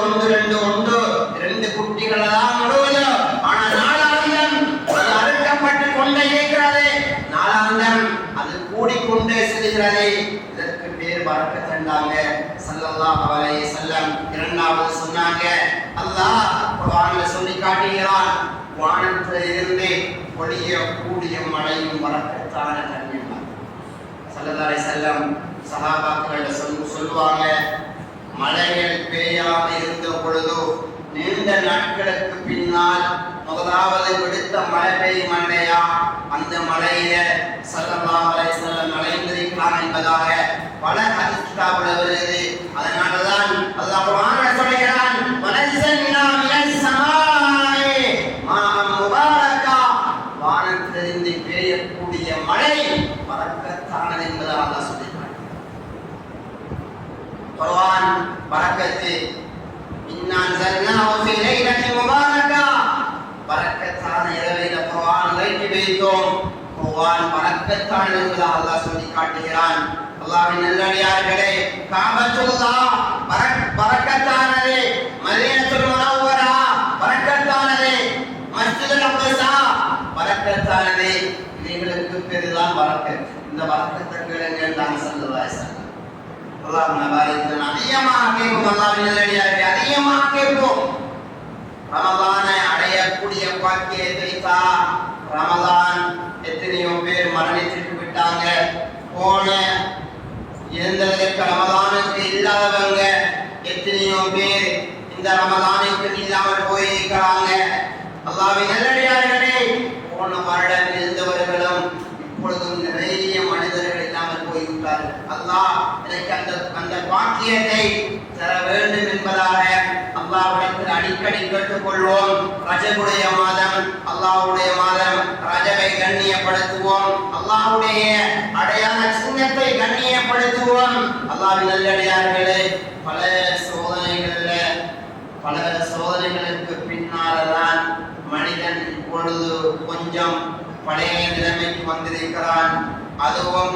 குட்டிகள் தான் விடுவது. ஆனால் நாளாந்தம் அது அறுக்கப்பட்டு கொண்டே இருக்கிறது. நாளாந்தம் அது கூடிக்கொண்டே செல்கிறது. இதற்கு பேர் பரக்கத் என்றாங்க ஸல்லல்லாஹு அலைஹி வஸல்லம். இரண்டாவது சொன்னாங்க, அல்லாஹ் குர்ஆன்ல சொல்லி காட்டுகிறான், வானத்தில் இருந்து பொழியக்கூடிய மழையும் பரக்கத்தான தண்ணீர். ஸல்லல்லாஹு அலைஹி வஸல்லம் சஹாபாக்களிடம் சொல்லுவாங்க, மழைகள் பெய்யாமல் இருந்த பொழுது நீண்ட நாட்களுக்கு பின்னால் முதலாவது விடுத்த மழை பெய்யும் மழையா, அந்த மழையில ஸல்லல்லாஹு அலைஹி வஸல்லம் நனைந்திருக்கிறான் என்பதாக பல ஹதீஸ் கிதாபுல வருகிறது. அதனாலதான் அல்லாஹ் குர்ஆன்ல சொல்கிறான், வனஸல்னா மினஸ் ஸமாஇ மாஅன் முபாரக்கா, வானத்திலிருந்து பெய்யக்கூடிய மழை பரக்கத்தானது என்பதாக அல்லாஹ் சொல்கிறான். குர்ஆன் பரக்கத்து. இன்னா அன்ஸல்னாஹு ஃபீ லைலத்தின் முபாரக்கா, பரக்கத்தான இரவிலே குர்ஆன் இறக்கி வைத்தோம். குர்ஆன் பரக்கத்தானது என்பதாக அல்லாஹ் சொல்லி காட்டுகிறான். அல்லாஹ்வின் நல்லடியார்களே, காபத்துல்லாஹ் பரக்கத்தானது, மதீனத்துல் முனவ்வரா பரக்கத்தானது, மஸ்ஜிதுல் அக்ஸா பரக்கத்தானது. இவைகளுக்கு பேருதான் பரக்கத். இந்த பரக்கத்தை கேளுங்க என்றாங்க ஸல்லல்லாஹு அலைஹி வஸல்லம். அல்லாஹ்வும்ம பாரிக் லனா, அதிகமாக கேட்போம். அல்லாஹ்வின் நல்லடியார்களே, அதிகமாக கேட்போம். ரமலானை அடையக்கூடிய பாக்கியத்தை தான். ரமலான் எத்தனையோ பேர் மரணித்து விட்டாங்க. போன இருந்ததற்கு ரமலானுக்கு இல்லாதவங்க எத்தனையோ பேர் இந்த ரமலானுக்கு இல்லாமல் போயிருக்கிறாங்க. அல்லாஹ்வின் நல்லடியார்களே, போன வருடம் இருந்தவர்களும் இப்பொழுதும் நிறைய மனிதர்கள் இல்லாமல் போய்விட்டார்கள். அல்லாஹ் எனக்கு அந்த பாக்கியத்தை தர வேண்டும் என்பதாக அல்லாஹ்விடத்தில் அடிக்கடி கேட்டுக்கொள்வோம். ரஜபுடைய மாதம், அல்லாஹ்வுடைய மாதம், ரஜபை கண்ணியப்படுத்துவோம். அல்லாஹ்வுடைய அடையாள சின்னத்தை கண்ணியப்படுத்துவோம். அல்லாஹ்வின் நல்லடியார்களே, பல சோதனைகளுக்கு பின்னால்தான் மனிதன் இப்பொழுது கொஞ்சம் பழைய நிலைமைக்கு வந்திருக்கிறான். அதுவும்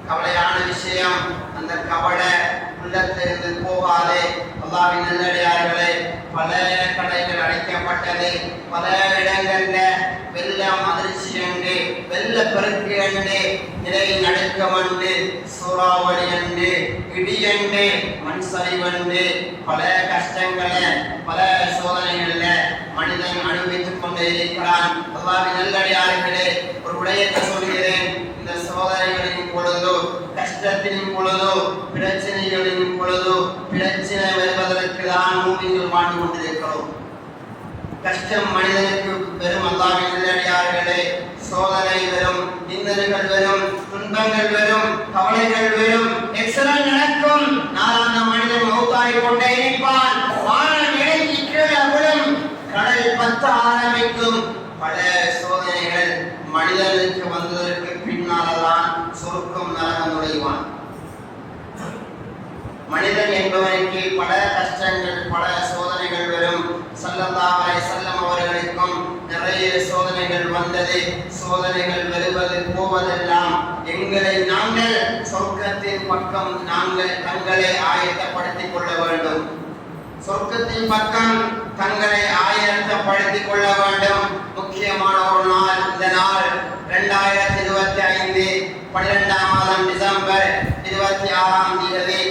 கவலையான விஷயம். அந்த கவலை உள்ளத்திலிருந்து போகாதே. அல்லாஹ்வின் நல்லடியார்களே, பல கடைகள் அடைக்கப்பட்டது. பல இடங்கள்ல வெள்ளம் அதிர்ச்சி என்று, வெள்ள பெருக்கு என்று, நிலை நடுக்கம் என்று, சூறாவளி என்று, இடி என்று, மண் சரிவு என்று, பல கஷ்டங்களை பல சோதனைகள்ல மனிதன் அனுபவித்துக் கொண்டே இருக்கிறான். அல்லாஹ்வின் நல்லடியார்களே, ஒரு விடயத்தை சொல்கிறேன். இந்த சோதனைகளின் பொழுதோ, கஷ்டத்தின் பொழுதோ, பிரச்சனைகளின் பொழுதோ, பிரச்சனை வருவதற்கு தான் மூமின்கள் வாழ்ந்து கொண்டிருக்கிறோம். கஷ்டம் மனிதனுக்கு வெறும் அல்லாஹ்வின் நல்லடியார்களே, சோதனை வரும், இன்னல்கள் வரும், துன்பங்கள் வரும், கவலைகள் வரும், எக்ஸலன்ட் நடக்கும். நாளான மனிதன் மௌத்தாய் கொண்டே இருப்பான். வானம் இறங்கி கீழே விழும், கடல் பத்த ஆரம்பிக்கும். பல சோதனைகள் மனிதனுக்கு வந்ததற்கு பின்னால்தான் சொர்க்கம் நரகம் நுழைவான். மனிதன் என்பவனுக்கு பல கஷ்டங்கள், பல சோதனைகள் வரும். ஸல்லல்லாஹு அலைஹி வஸல்லம் அவர்களுக்கும் நிறைய சோதனைகள் வந்தது. சோதனைகள் வருவது போவதெல்லாம் எங்களை நாங்கள் சொர்க்கத்தின் பக்கம் நாங்கள் தங்களை ஆயத்தப்படுத்திக் கொள்ள வேண்டும். சொர்க்கத்தின் பக்கம் தங்களை ஆயத்தப்படுத்திக் கொள்ள வேண்டும். முக்கியமான ஒரு நாள் இந்த நாள் 2025 12ஆம் மாதம் டிசம்பர் 26ஆம் தேதி.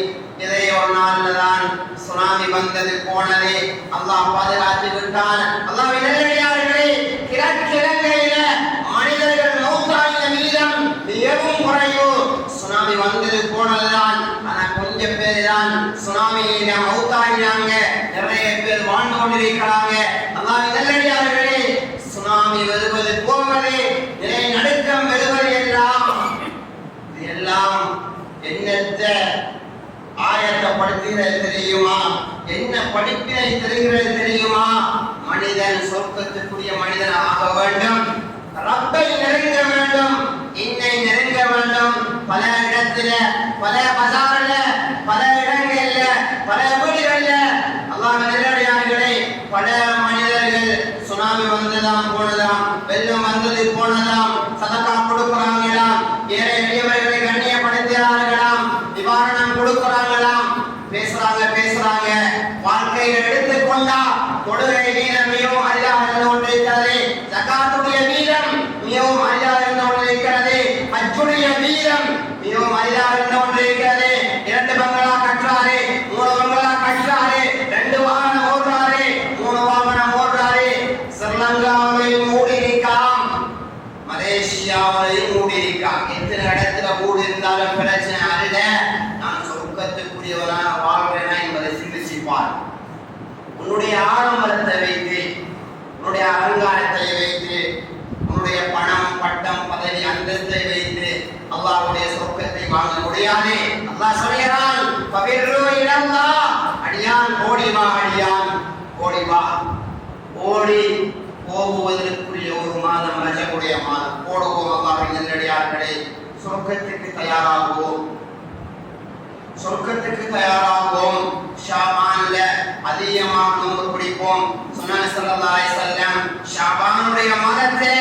இதே ஒரு நாள்ல தான் சுனாமி வந்தது போனது. அல்லாஹ் பாதுகாத்து விட்டான். அல்லாஹ்வின் நல்லடியார்களே, கிழக்கிழங்கையில மனிதர்கள் மௌத்தாகின வீதம் மிகவும் குறைவு. சுனாமி வந்தது போனதுதான், ஆனா கொஞ்சம் பேர் தான் சுனாமியில மௌத்தாகினாங்க. நிறைய பேர் வாழ்ந்து கொண்டிருக்கிறாங்க. அல்லாஹ்வின் நல்லடியார்களே, சுனாமி வருவது போவது, நிலை நடுக்கம் வருவது எல்லாம் என்னத்தை ஆயத்தப்படுத்துகிறது தெரியுமா? என்ன படிப்பினை தருகிறது தெரியுமா? மனிதன் சொர்க்கத்துக்குரிய மனிதன் ஆக வேண்டும், ரப்பை நெருங்க வேண்டும், இன்னை நெருங்க வேண்டும். பல இடத்துல, பல பஜார்ல, பல இடங்கள்ல, பல வீடுகள்ல அல்லாஹ்வின் நல்லடியார்களே, பல மனிதர்கள் சுனாமி வந்ததாம் போனதாம், வெள்ளம் வந்தது போனதாம், சதகா கொடுக்கிறாங்களாம், ஏழை எளியவர்களை கண்ணியப்படுத்துகிறார்களாம், நிவாரணம் கொடுக்கிறாங்களாம், பேசுறாங்க. வாழ்க்கையை எடுத்துக்கொண்டா தொழுகை வீதம் மிகவும் அரிதாக இருந்து கொண்டிருக்கிறது. ஜகாத்துடைய வீதம் மிகவும் அரிதாக இருந்து கொண்டிருக்கிறது. ஹஜ்ஜுடைய வீதம் மிகவும் அரிதாக இருந்து கொண்டிருக்கிறது. 2 பங்களா கட்டுறாரு, 3 பங்களா கட்டுறாரு, 2 வாகனம் ஓடுறாரு, 3 வாகனம் ஓடுறாரு. ஸ்ரீலங்காவில் மூடி இருக்காம், மலேசியாவில் மூடி இருக்காம். எத்தனை இடத்துல மூடி இருந்தாலும் பிரச்சனை அல்ல. நான் சொர்க்கத்துக்குரியவராக வாழ்கிறேனா என்பதை சிந்திச்சுப்பார். உன்னுடைய ஆடம்பரத்தை வைத்து, உன்னுடைய அலங்காரத்தை வைத்து, உன்னுடைய பணம், பட்டம், பதவி, அந்தஸ்தை வைத்து அல்லாஹ்வுடைய சொர்க்கத்தை வாங்க முடியாது. அல்லாஹ் சொல்கிறான், பவிர்ரு இலல்லாஹ், அடியான் ஓடி வா, அடியான் ஓடி வா. ஓடி போகுவதற்குரிய ஒரு மாதம் ரஜபுடைய மாதம். ஓடுவோம் அல்லாஹ்வின் நல்லடியார்களே, சொர்க்கத்துக்கு தயாராகுவோம், சொர்க்கத்துக்கு தயாராகுவோம். ஷாபான்ல அதிகமாக நோன்பு பிடிப்போம். சொன்னாங்க ஸல்லல்லாஹு அலைஹி வஸல்லம், ஷாபானுடைய மாதத்தில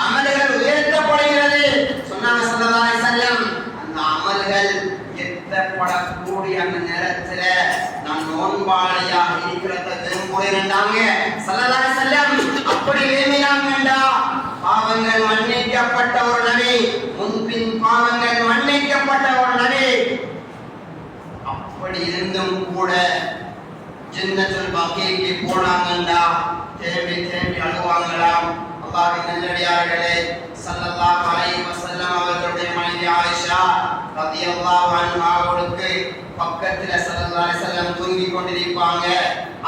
அமல்கள் உயர்த்தப்படுகிறது. சொன்னாங்க ஸல்லல்லாஹு அலைஹி வஸல்லம், அந்த அமல்கள் உயர்த்தப்படக்கூடிய அந்த நேரத்தில நான் நோன்பாளியாக இருக்கிறத விரும்புகிறேன்டாங்க ஸல்லல்லாஹு அலைஹி வஸல்லம். அப்படி விரும்பினாங்கண்டா பாவங்கள் மன்னிக்கப்பட்ட ஒரு நபி, முன்பின் பாவங்கள் மன்னிக்கப்பட்ட ஒரு நபி. அப்படி இருந்தும் கூட ஜன்னத்துல் பக்கீக்கு போனாங்கண்டா தேம்பி அழுவாங்களாம். அல்லாஹ்வின் நல்லடியார்களே, ஸல்லல்லாஹு அலைஹி வஸல்லம் அவர்களுடைய மனைவி ஆயிஷா ரலியல்லாஹு அன்ஹா அவர்களுக்கு பக்கத்துல ஸல்லல்லாஹு அலைஹி வஸல்லம் தூங்கி கொண்டிருப்பாங்க.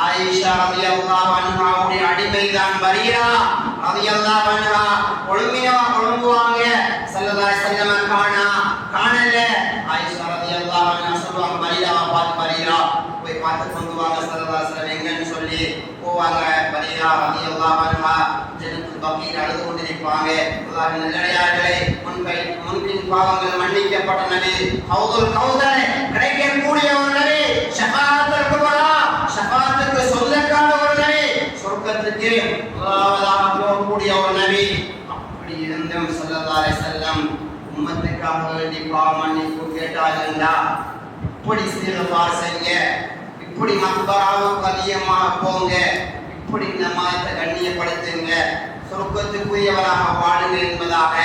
ஆயிஷா ரலியல்லாஹு அன்ஹாவுடைய அடிமைதான் பரீரா ரலியல்லாஹு அன்ஹா ஒழுங்குவாங்க. ஸல்லல்லாஹு அலைஹி வஸல்லம் காணல. ஆயிஷா ரலியல்லாஹு அன்ஹா சொல்லுவாங்க, பரீராவை பார்த்து, பரீரா போய் பார்த்து கொண்டு வாங்க ஸல்லல்லாஹு அலைஹி வஸல்லம் எங்கன்னு சொல்லி போவாங்க. பரீரா ரலியல்லாஹு அன்ஹா ஜன்னத்துல் பக்கீல அழுது கொண்டிருப்பாங்க. அல்லாஹ்வின் நல்லடியார்களே, முன்பின் பாவங்கள் மன்னிக்கப்பட்ட நபி, ஹவுதுல் கௌதர் கிடைக்கக்கூடிய ஒரு நபி, ஷஃபாஅத்துல் குப்ரா, ஷஃபாஅத்துக்கு சொந்தக்கார ஒரு நபி, சொர்க்கத்துக்கு முதலாவதாக போகக்கூடிய ஒரு நபி. அப்படி இருந்தும் ஸல்லல்லாஹு அலைஹி வஸல்லம் உம்மத்துக்காக வேண்டி பாவ மன்னிப்பு கேட்டார்களா? இப்படி இஸ்திக்ஃபார் செய்யுங்க, இப்படி மக்பராவுக்கு அதிகமாக போங்க, இப்படி இந்த மாதத்தை கண்ணியப்படுத்துங்க, சொர்க்கத்துக்குரியவராக வாழுங்க என்பதாக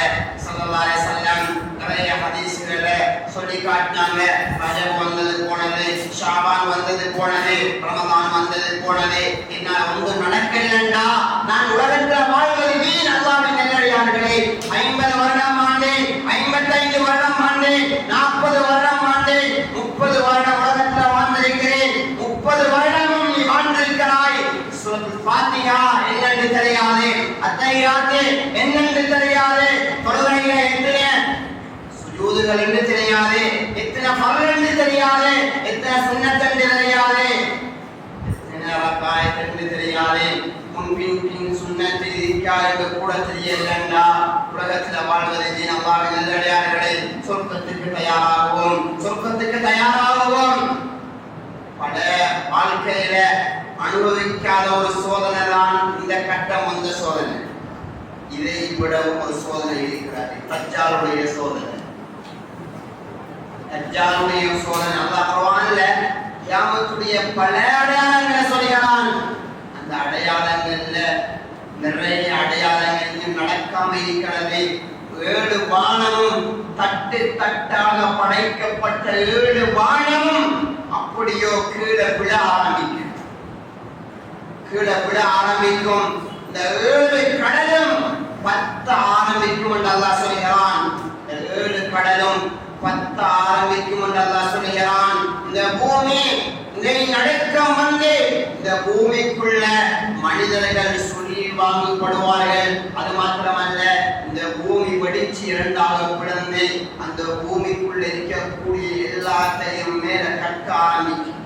ஸல்லல்லாஹு அலைஹி வஸல்லம் நிறைய ஹதீஸ்களை சொல்லி காட்டினாங்க. ரஜப் வந்தது போனது, ஷாபான் வந்தது போனது, ரமதான் வந்தது போனது. என்னால் ஒன்றும் நடக்கலண்டா நான் உலகத்தில் வாழ்வது வீண். அல்லாஹ்வின் நல்லடியார்களே, 50 வருடம் ஆண்டேன், 55 வருடம் ஆண்டேன், 40 வருடம் ஆண்டேன், 30 வருடம் உலகத்தில் வாழ்ந்திருக்கிறேன். 30 வருடமும் நீ வாழ்ந்திருக்கிறாய். ஃபாத்திஹா என்ன அத்தையாத்து என்னென்று தெரியாது, தொழுகையில எத்தனை சுஜூதுகள் என்று தெரியாது, எத்தனை ஃபர்ல் என்று தெரியாது, எத்தனை சுன்னத் என்று தெரியாது, எத்தனை ரக்காயத் என்று தெரியாது, முன்பின் சுன்னத் இருக்கா என்று கூட தெரியலண்டா உலகத்தில் வாழ்வதை தீன் அல்லாஹ்வின் நல்லடியார்களே சொர்க்கத்துக்கு தயாராகுவோம். பல வாழ்க்கையில அனுபவிக்காத ஒரு சோதனை தான் இந்த கட்டம் வந்த சோதனை. இதை விட ஒரு சோதனை இருக்கிறது, தஜ்ஜாலுடைய சோதனை. தஜ்ஜாலுடைய சோதனை அல்லாஹ் குர்ஆன்ல கியாமத்துடைய பல அடையாளங்களை சொல்கிறான். அந்த அடையாளங்கள்ல நிறைய அடையாளங்கள் இன்னும் நடக்காம இருக்கிறது. 7 வானமும் தட்டு தட்டாக படைக்கப்பட்ட 7 வானமும் அப்படியோ கீழே விழ ஆரம்பிக்கும். இந்த 7 கடலும் பத்த ஆரம்பிக்கும் என்று அல்லாஹ் சொல்கிறான். இந்த 7 கடலும் பத்த ஆரம்பிக்கும் என்று அல்லாஹ் சொல்கிறான். இந்த பூமி அடக்கம் வந்து இந்த பூமிக்குள்ள மனிதர்கள் சொல்லி வாங்கப்படுவார்கள். அது மாத்திரமல்ல, இந்த பூமி வெடிச்சு 2ஆக பிளந்து அந்த பூமிக்குள்ள இருக்கக்கூடிய எல்லாத்தையும் மேல கட்ட ஆரம்பிக்கும்.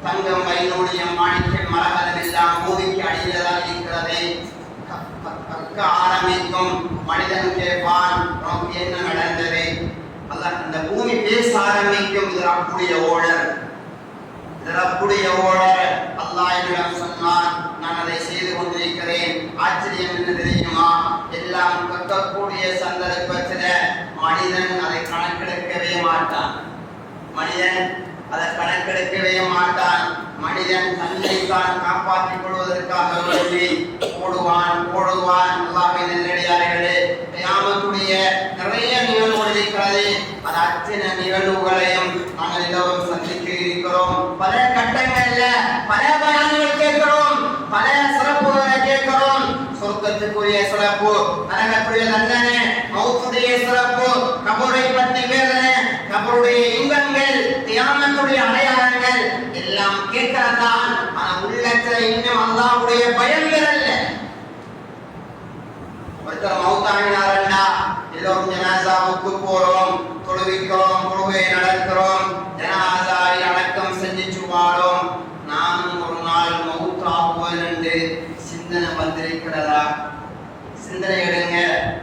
தங்கம், வைடூரியம், மாணிக்கம், மரகதம் எல்லாம் பூமிக்கு அடியில்தான் இருக்கிறது. கக்க ஆரம்பிக்கும். மனிதன் கேட்பான், நமக்கு என்ன நடந்தது? அல்லாஹ் இந்த பூமி பேச ஆரம்பிக்கும். இது ரப்புடைய ஓடர். அல்லாஹ் என்னிடம் சொன்னான், நான் அதை செய்து கொண்டிருக்கிறேன். ஆச்சரியம் என்ன தெரியுமா? எல்லாம் கற்கக்கூடிய சந்தர்ப்பத்தில் மனிதன் அதை கணக்கெடுக்கவே மாட்டான். மனிதன் தன்னை தான் காப்பாற்றிக் கொள்வதற்காக போடுவான். அல்லாஹ்வின் நல்லடியார்களே, கியாமத்துடைய நிறைய நிகழ்வுகள் இருக்கிறது. அது அத்தனை நிகழ்வுகளையும் நாங்கள் எல்லோரும் சந்திக்க இருக்கிறோம். பல கட்டங்கள்ல பல பயான்கள் கேட்கிறோம், பல சிறப்புகளை கேட்கிறோம். சொர்க்கத்துக்குரிய சிறப்பு, நரகத்துடைய தண்டனை, மௌத்துடைய சிறப்பு, கபரை பற்றி வேதனை, கபருடைய இன்பங்கள், கியாமத்துடைய அடையாளங்கள் எல்லாம் கேட்கிறதான். ஆனா உள்ளத்துல இன்னும் அல்லாஹ்வுடைய பயங்கள் அல்ல. ஒருத்தர் மௌத்தாகினாரண்டா எல்லோரும் ஜனாசாவுக்கு போறோம், தொழுவிக்கிறோம், தொழுகை நடக்கிறோம், ஜனாசாவை அடக்கம் செஞ்சு வாழோம். நானும் ஒரு நாள் மௌத்தாகுவேன் என்று சிந்தனை வந்திருக்கிறதா? சிந்தனை எடுங்க,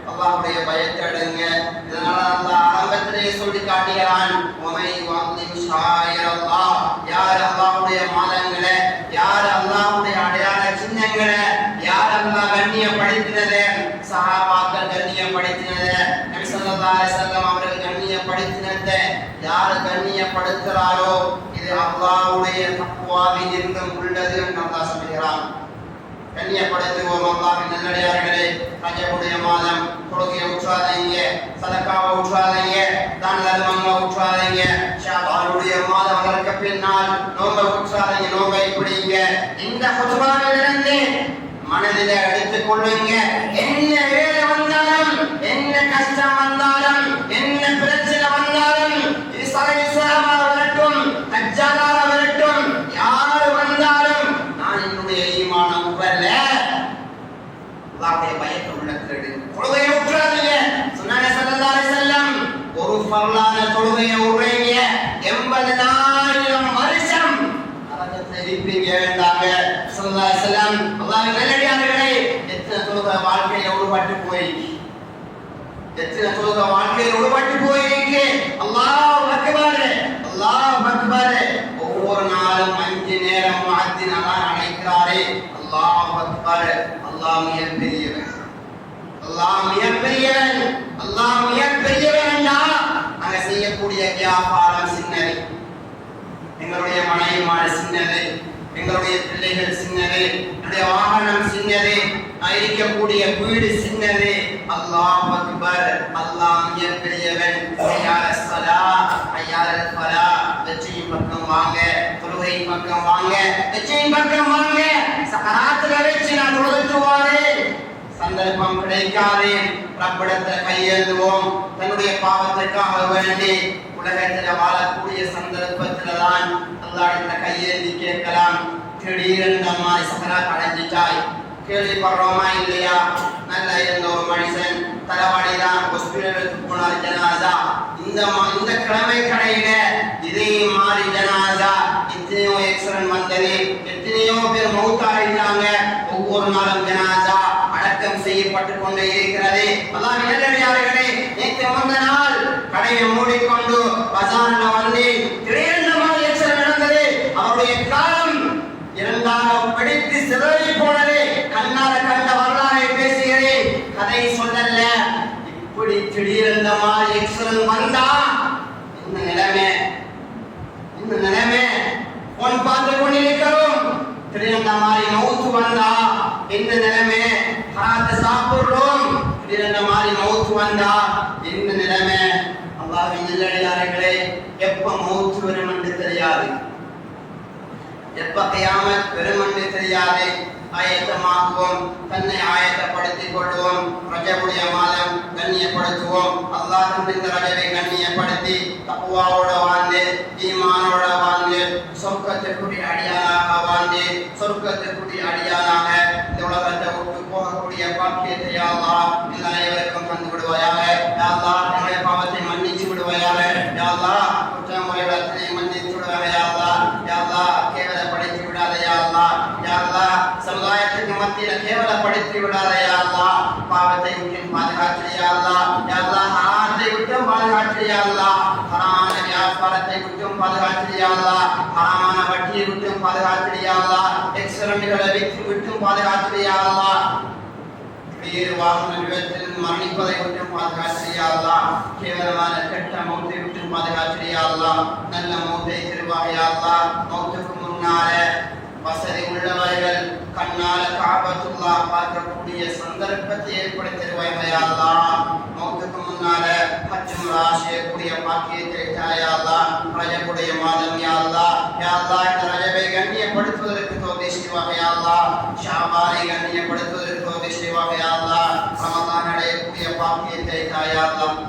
அல்லாஹ்வுடைய பயத்தை எடுங்க. இதனால அல்லாஹ் ஆரம்பத்திலே சொல்லி காட்டுகிறான், உமை வாக்லிம் ஷாயிர் அல்லாஹ், யார் அல்லாஹ்வுடைய மாதங்களை, யார் அல்லாஹ்வுடைய அடையாள சின்னங்களை, யார் அல்லாஹ் கண்ணியப்படுத்தினது, சஹாபாக்கள் கண்ணியப்படுத்தினது, நபி ஸல்லல்லாஹு அலைஹி வஸல்லம் அவர்கள் கண்ணியப்படுத்தினது யார் கண்ணியப்படுத்துறாரோ இது அல்லாஹ்வுடைய தக்வாவில் இருந்தும் உள்ளது என்று அல்லாஹ் சொல்கிறான். கண்ணியப்படுத்துவோம். அல்லாஹ்வின் நல்லடியார்களே, ரஜபுடைய மாதம், தொழுகையை உற்றாதீங்க, சதகாவை உற்றாதீங்க, தான தர்மங்களை உற்றாதீங்க. ஷாபானுடைய மாதம் அதற்கு பின்னால் நோன்பை உற்றாதீங்க, நோன்பை பிடிங்க. இந்த ஹுத்பாவிலிருந்து மனதில எடுத்துக் கொள்ளுங்க. என்ன வேலை வந்தாலும், என்ன கஷ்டம் வந்தாலும், என்ன பிரச்சனை வந்தாலும், இது சலைசாமா வரட்டும், தஜ்ஜாலாக வரட்டும், யார் வந்தாலும் நான் என்னுடைய ஈமானம் உவல்ல, அல்லாஹ்வுடைய பயத்தை உள்ளத்தில் எடுங்க. தொழுகையை உற்றாதீங்க. சொன்னாங்க ஸல்லல்லாஹு அலைஹி வஸல்லம், ஒரு ஃபர்லான தொழுகையை உறீங்க 80,000 வருஷம் நரகத்தை இருப்பீங்க என்றாங்க ஸல்லல்லாஹு அலைஹி வஸல்லம். அல்லாஹ்வின் நல்லடியார்களே, எத்தனை தொழுகை வாழ்க்கையில உருப்பட்டு போயிருக்கு, எத்தனை தொழுகை வாழ்க்கையில உருப்பட்டு போயிருக்கு. அல்லாஹ் அக்பர், அல்லாஹ் அக்பர். ஒவ்வொரு நாளும் 5 நேரம் முஅத்தின் அதான் அழைக்கிறாரே, அல்லாஹ் அக்பர். அல்லாஹ் மிகப்பெரியவன், அல்லாஹ் மிகப்பெரியவன், அல்லாஹ் மிகப்பெரியவன் என்றா நாங்க செய்யக்கூடிய வியாபாரம் சின்னது, எங்களுடைய மனைவிமார் சின்னது, எங்களுடைய பிள்ளைகள் சின்னது, என்னுடைய வாகனம் சின்னது, நான் இருக்கக்கூடிய வீடு சின்னது. அல்லாஹ் அக்பர், அல்லாஹ் மிகப்பெரியவன். ஐயால் ஸலா, ஐயால் ஃபலா. வெற்றியின் பக்கம் வாங்க, தொழுகையின் பக்கம் வாங்க, வெற்றியின் பக்கம் வாங்க. சகராத்துல வெற்றி நான் தொழுதுவாரேன், சந்தர்ப்பம் கிடைக்காது. ரப்பிடத்துல கையேந்துவோம். தன்னுடைய பாவத்திற்காக வேண்டி உலகத்தில் வாழக்கூடிய சந்தர்ப்பத்தில் தான் அல்லாஹ்விடத்துல கையேந்தி கேட்கலாம். திடீரென்று அம்மா சகராத் அடைஞ்சிட்டாய், கேள்விப்படுறோமா இல்லையா? நல்ல இருந்த ஒரு மனுஷன் தலைவலிதான் ஹாஸ்பிட்டலுக்கு போனார் ஜனாசா. இந்த கிழமை கடையில இதே மாதிரி ஜனாசா எத்தனையோ ஆக்சிடென்ட் வந்தது, எத்தனையோ பேர் மௌத்தாயிட்டாங்க. ஒவ்வொரு நாளும் ஜனாசா அடக்கம் செய்யப்பட்டு கொண்டே இருக்கிறது. அல்லாஹ் நல்லடியார்களே, நேற்று முந்த நாள் கடையை மூடிக்கொண்டு பஜார்ல வந்து திடீரென மாதிரி ஆக்சிடென்ட் நடந்தது. அவருடைய காலம் இரண்டாக பிடித்து சிதறி போனது. கண்ணால கண்ட வரலாறை பேசுகிறேன், கதை சொல்லல. இப்படி திடீரென மாதிரி ஆக்சிடென்ட் வந்தா இந்த நிலைமை போன் பார்த்து கொண்டிருக்கிறோம். திடீரென மாதிரி மௌத்து வந்தா இந்த நிலைமை. ஹராத்தை சாப்பிடுறோம், திடீரென மாதிரி மௌத்து வந்தா இந்த நிலைமை. அல்லாஹ்வின் நல்லடியார்களே, எப்ப மௌத்து வரும் என்று தெரியாது, எப்ப கியாமத் வரும் என்று தெரியாது. ஆயத்தமாக்குவோம், தன்னை ஆயத்தப்படுத்திக் கொள்வோம். ரஜபுடைய மாதம் கண்ணியப்படுத்துவோம். அல்லாஹ் இந்த ரஜபை கண்ணியப்படுத்தி தக்வாவோட வாழ்ந்து ஈமானோட வாழ்ந்து சொர்க்கத்திற்குரிய அடியானாக வாழ்ந்து சொர்க்கத்திற்குரிய அடியானாக இந்த உலகத்தை விட்டு போகக்கூடிய பாக்கியத்தை யா அல்லாஹ் இந்த அனைவருக்கும் தந்து விடுவாயாக. யா அல்லாஹ் நம்முடைய பாவத்தை மன்னிச்சு விடுவாயாக. யா அல்லாஹ் குற்றமுறைகளை மன்னிச்சு விடுவாயாக. யா அல்லாஹ், யா அல்லாஹ் கேவலப்படுத்தி விடாதே. யா அல்லாஹ், யா அல்லாஹ் சமுதாயத்துக்கு மத்தியில கேவலப்படுத்தி விடாதே. யா அல்லாஹ் பாவத்தை விட்டு பாதுகாத்து. யா அல்லாஹ், யா அல்லாஹ் ஹராத்தை விட்டு பாதுகாத்து. யா அல்லாஹ் ஹராமான வியாபாரத்தை விட்டு பாதுகாத்து. யா அல்லாஹ் ஹராமான வட்டியை விட்டு பாதுகாத்து. யா அல்லாஹ் எக்ஸலன்ட்களை விட்டு பாதுகாத்து. யா அல்லாஹ் வேறு வாகன விபத்தில் மரணிப்பதை விட்டு பாதுகாத்து. யா அல்லாஹ் கேவலமான கெட்ட மௌத்தை விட்டு பாதுகாத்து. யா அல்லாஹ் நல்ல மௌத்தை தருவாய். யா அல்லாஹ் மௌத்துக்கு முன்னால வசதி உள்ளவர்கள் கண்ணால காபத்துல்லாஹ் பார்க்கக்கூடிய சந்தர்ப்பத்தை ஏற்படுத்தி தருவாய். யா அல்லாஹ் மௌத்துக்கு முன்னால ஹஜ் உம்ரா செய்யக்கூடிய பாக்கியத்தை தாய். யா அல்லாஹ் ரஜபுடைய மாதம். யா அல்லாஹ், யா அல்லாஹ் இந்த ரஜபை கண்ணியப்படுத்துவதற்கு தௌஃபீக் செய்வாய். யா அல்லாஹ் ஷாபானை கண்ணியப்படுத்துவதற்கு தௌஃபீக் செய்வாய். யா அல்லாஹ் ரமலான் அடையக்கூடிய பாக்கியத்தை தாய். யா அல்லாஹ்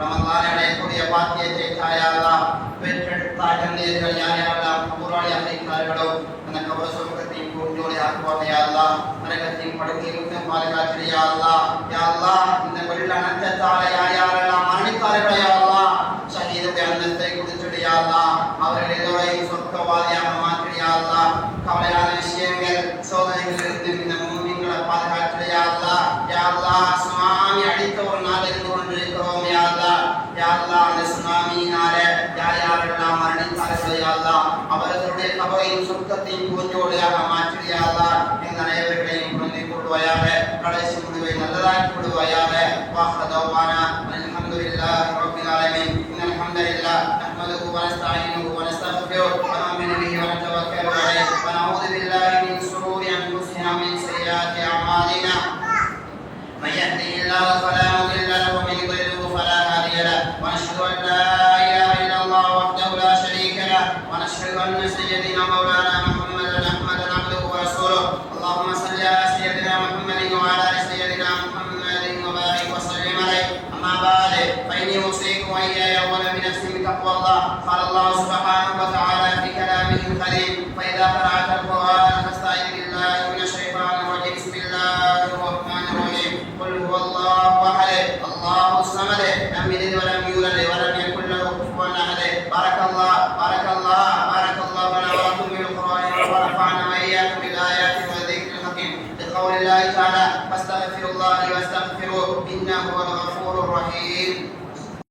ரமலான் அடையக்கூடிய பாக்கியத்தை தாய். யா அல்லாஹ் பெற்றெடுத்த அகந்தீர்கள் யார் யாரெல்லாம் கபூராளியாக இருக்கிறார்களோ அந்த கபர சொர்க்கத்தின் பூஞ்சோலை ஆக்குவாங்க. யா அல்லாஹ் நரகத்தின் படுக்கையை விட்டு பாதுகாத்து. யா அல்லாஹ், யா அல்லாஹ் இந்த வெள்ள நட்சத்தால யார் யாரெல்லாம் மரணித்தார்களோ யா அல்லாஹ் ஷஹீதுடைய அந்தஸ்தை கொடுத்துடு. யா அல்லாஹ் அவர்கள் எல்லோரையும் சொர்க்கவாதியாக மாற்றி. யா அல்லாஹ் கவலையான விஷயங்கள் சோதனைகளிலிருந்து இந்த மூமின்களை பாதுகாத்து. யா அல்லாஹ், யா அல்லாஹ் சுனாமி அடித்த ஒரு நாள் இருந்து கொண்டிருக்கிறோம். யா அல்லாஹ், யா அல்லாஹ் அந்த சுனாமியினால யார் யாரெல்லாம் மரணித்தார்களோ யா அல்லாஹ் அவர்களுடைய கபரையும் சொர்க்கத்தையும் பூஞ்சோலையாக மாற்றி. யா அல்லாஹ் இந்த அனைவர்களையும் புரிந்து கொள்வாயாக. கடைசி முடிவை நல்லதாக்கி விடுவாயாக. வாஹதவானா அல்ஹம்துலில்லாஹி ரப்பில் ஆலமீன். இன்னல் ஹம்தலில்லாஹ் நஹ்மதுஹு வ நஸ்தஈனுஹு வ நஸ்தக்ஃபிருஹு வ நு'மினு பிஹி வ நதவக்கலு அலைஹி வ நஊது பில்லாஹி மின் ஷுரூரி அன்ஃபுஸினா வ மின் ஸய்யிஆத்தி அஅமாலினா. من يهده الله فلا مضل له ومن يضلل فلا هادي له ونشهد ان لا اله الا الله وحده لا شريك له ونشهد ان سيدنا مولانا محمدا عبده ورسوله. اللهم صل على سيدنا محمد وعلى ال سيدنا محمد وبارك وسلم عليه. اما بعد فاني اوصيكم واياي اولا بنفسي بتقوى الله. قال الله سبحانه وتعالى في كلامه الكريم: فاذا قرات القران فاستعذ بالله من الشيطان الرجيم. بسم الله الرحمن الرحيم. قل هو الله احد الله الصمد لم يلد ولم يولد ولم يكن له كفوا احد. بارك الله بارك الله بارك الله لنا ولكم بالقران ونفعنا واياكم بالايات والذكر الحكيم. لقول الله تعالى: فاستغفروا الله واستغفروه انه هو الغفور الرحيم.